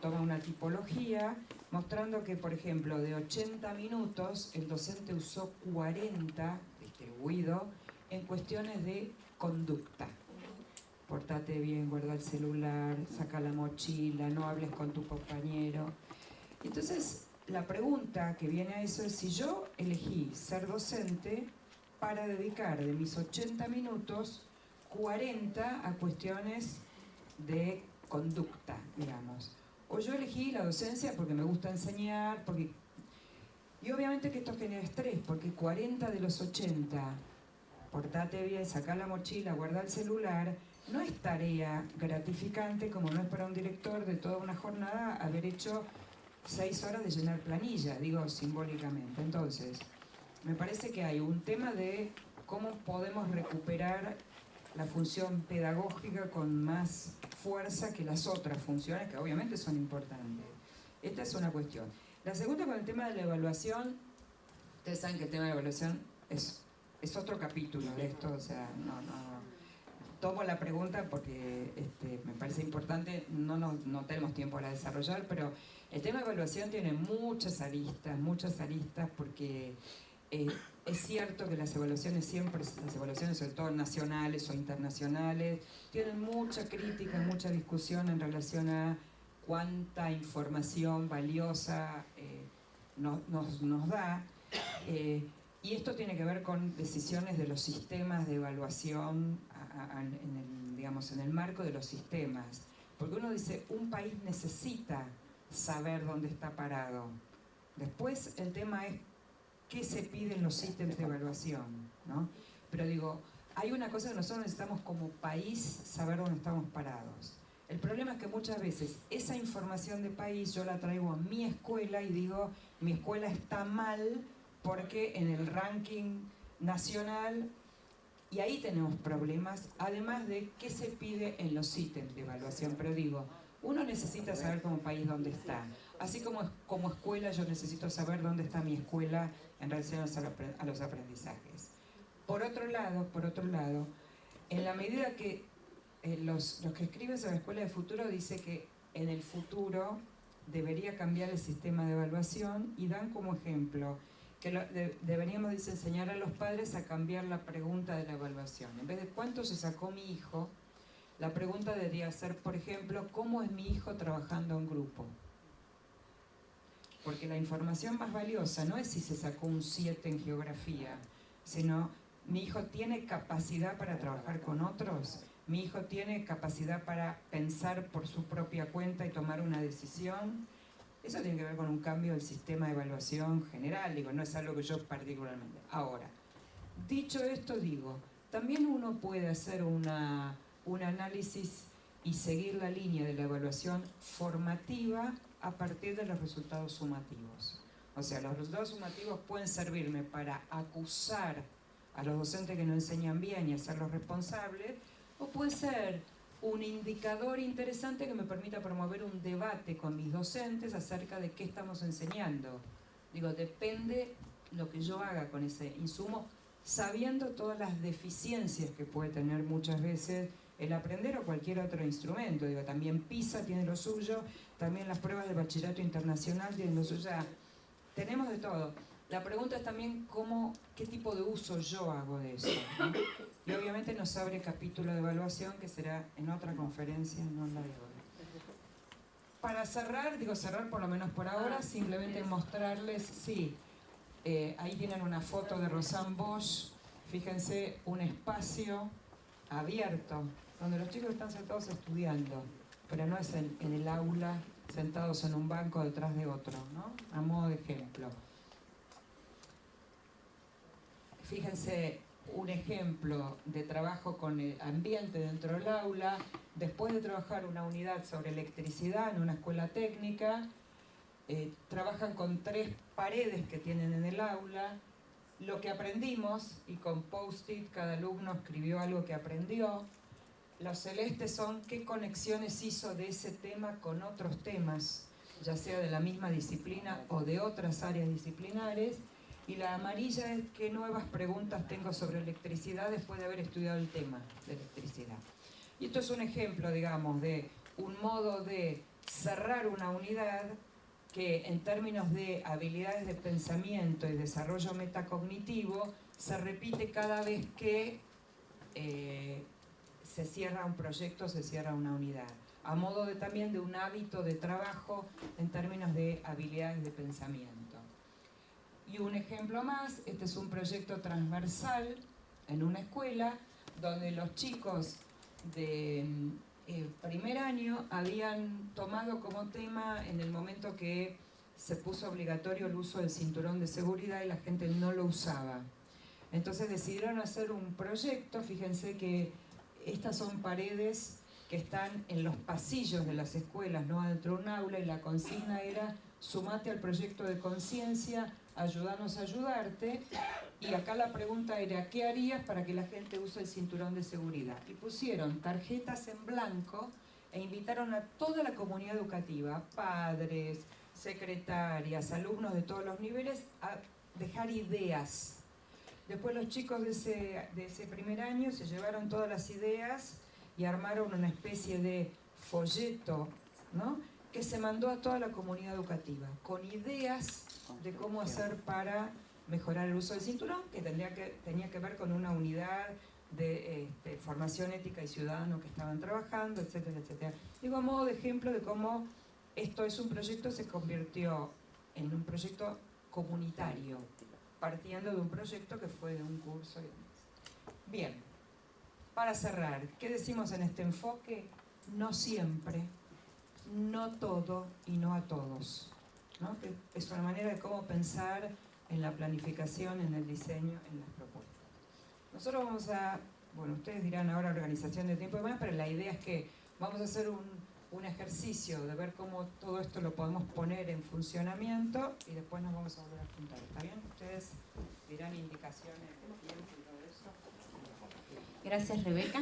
toma una tipología, mostrando que, por ejemplo, de 80 minutos, el docente usó 40, distribuido, en cuestiones de conducta. Portate bien, guarda el celular, saca la mochila, no hables con tu compañero. Entonces, la pregunta que viene a eso es si yo elegí ser docente para dedicar de mis 80 minutos 40 a cuestiones de conducta, digamos. O yo elegí la docencia porque me gusta enseñar, porque... Y obviamente que esto genera estrés, porque 40 de los 80, portate bien, saca la mochila, guarda el celular, no es tarea gratificante como no es para un director de toda una jornada haber hecho 6 horas de llenar planilla, digo simbólicamente. Entonces, me parece que hay un tema de cómo podemos recuperar la función pedagógica con más fuerza que las otras funciones, que obviamente son importantes. Esta es una cuestión. La segunda, con el tema de la evaluación, ustedes saben que el tema de la evaluación es otro capítulo de esto, o sea, no tomo la pregunta porque me parece importante, no tenemos tiempo para desarrollar, pero el tema de evaluación tiene muchas aristas, porque es cierto que las evaluaciones sobre todo nacionales o internacionales, tienen mucha crítica, mucha discusión en relación a cuánta información valiosa nos da. Y esto tiene que ver con decisiones de los sistemas de evaluación en el marco de los sistemas. Porque uno dice, un país necesita saber dónde está parado. Después el tema es qué se pide en los ítems de evaluación, ¿no? Pero digo, hay una cosa que nosotros necesitamos como país saber dónde estamos parados. El problema es que muchas veces esa información de país yo la traigo a mi escuela y digo, mi escuela está mal porque en el ranking nacional, y ahí tenemos problemas, además de qué se pide en los ítems de evaluación. Pero digo, uno necesita saber como país dónde está. Así como escuela yo necesito saber dónde está mi escuela en relación a los aprendizajes. Por otro lado, en la medida que los que escriben sobre la escuela de futuro dice que en el futuro debería cambiar el sistema de evaluación y dan como ejemplo que deberíamos enseñar a los padres a cambiar la pregunta de la evaluación. En vez de ¿cuánto se sacó mi hijo?, la pregunta debería ser, por ejemplo, ¿cómo es mi hijo trabajando en grupo? Porque la información más valiosa no es si se sacó un 7 en geografía, sino mi hijo tiene capacidad para trabajar con otros, mi hijo tiene capacidad para pensar por su propia cuenta y tomar una decisión. Eso tiene que ver con un cambio del sistema de evaluación general, digo, no es algo que yo particularmente. Ahora, dicho esto, digo, también uno puede hacer un análisis y seguir la línea de la evaluación formativa a partir de los resultados sumativos. O sea, los resultados sumativos pueden servirme para acusar a los docentes que no enseñan bien y hacerlos responsables, o puede ser un indicador interesante que me permita promover un debate con mis docentes acerca de qué estamos enseñando. Digo, depende lo que yo haga con ese insumo, sabiendo todas las deficiencias que puede tener muchas veces el aprender o cualquier otro instrumento. Digo, también PISA tiene lo suyo, también las pruebas de bachillerato internacional tienen lo suyo. Tenemos de todo. La pregunta es también qué tipo de uso yo hago de eso, ¿no? Y obviamente nos abre capítulo de evaluación que será en otra conferencia, no en la de hoy. Para cerrar, digo cerrar por lo menos por ahora, simplemente mostrarles, sí, ahí tienen una foto de Rosanne Bosch, fíjense, un espacio abierto, donde los chicos están sentados estudiando, pero no es en el aula, sentados en un banco detrás de otro, ¿no? A modo de ejemplo. Fíjense, un ejemplo de trabajo con el ambiente dentro del aula, después de trabajar una unidad sobre electricidad en una escuela técnica, trabajan con 3 paredes que tienen en el aula, lo que aprendimos, y con post-it cada alumno escribió algo que aprendió. Los celestes son qué conexiones hizo de ese tema con otros temas, ya sea de la misma disciplina o de otras áreas disciplinares, y la amarilla es qué nuevas preguntas tengo sobre electricidad después de haber estudiado el tema de electricidad. Y esto es un ejemplo, digamos, de un modo de cerrar una unidad que en términos de habilidades de pensamiento y desarrollo metacognitivo se repite cada vez que se cierra un proyecto, se cierra una unidad, a modo de también de un hábito de trabajo en términos de habilidades de pensamiento. Y un ejemplo más, este es un proyecto transversal en una escuela donde los chicos de primer año habían tomado como tema en el momento que se puso obligatorio el uso del cinturón de seguridad y la gente no lo usaba. Entonces decidieron hacer un proyecto, fíjense que estas son paredes que están en los pasillos de las escuelas, no adentro de un aula, y la consigna era sumate al proyecto de conciencia, ayúdanos a ayudarte, y acá la pregunta era ¿qué harías para que la gente use el cinturón de seguridad? Y pusieron tarjetas en blanco e invitaron a toda la comunidad educativa, padres, secretarias, alumnos de todos los niveles, a dejar ideas. Después los chicos de ese primer año se llevaron todas las ideas y armaron una especie de folleto, ¿no?, que se mandó a toda la comunidad educativa, con ideas de cómo hacer para mejorar el uso del cinturón, que tenía que ver con una unidad de formación ética y ciudadano que estaban trabajando, etcétera, etcétera. Digo, a modo de ejemplo de cómo esto es un proyecto, se convirtió en un proyecto comunitario, partiendo de un proyecto que fue de un curso y demás. Bien, para cerrar, ¿qué decimos en este enfoque? No siempre, no todo y no a todos, ¿no? Que es una manera de cómo pensar en la planificación, en el diseño, en las propuestas. Nosotros vamos a, bueno, ustedes dirán ahora organización de tiempo y demás, pero la idea es que vamos a hacer un ejercicio de ver cómo todo esto lo podemos poner en funcionamiento y después nos vamos a volver a juntar. ¿Está bien? Ustedes dirán indicaciones de tiempo y todo eso. Gracias, Rebeca.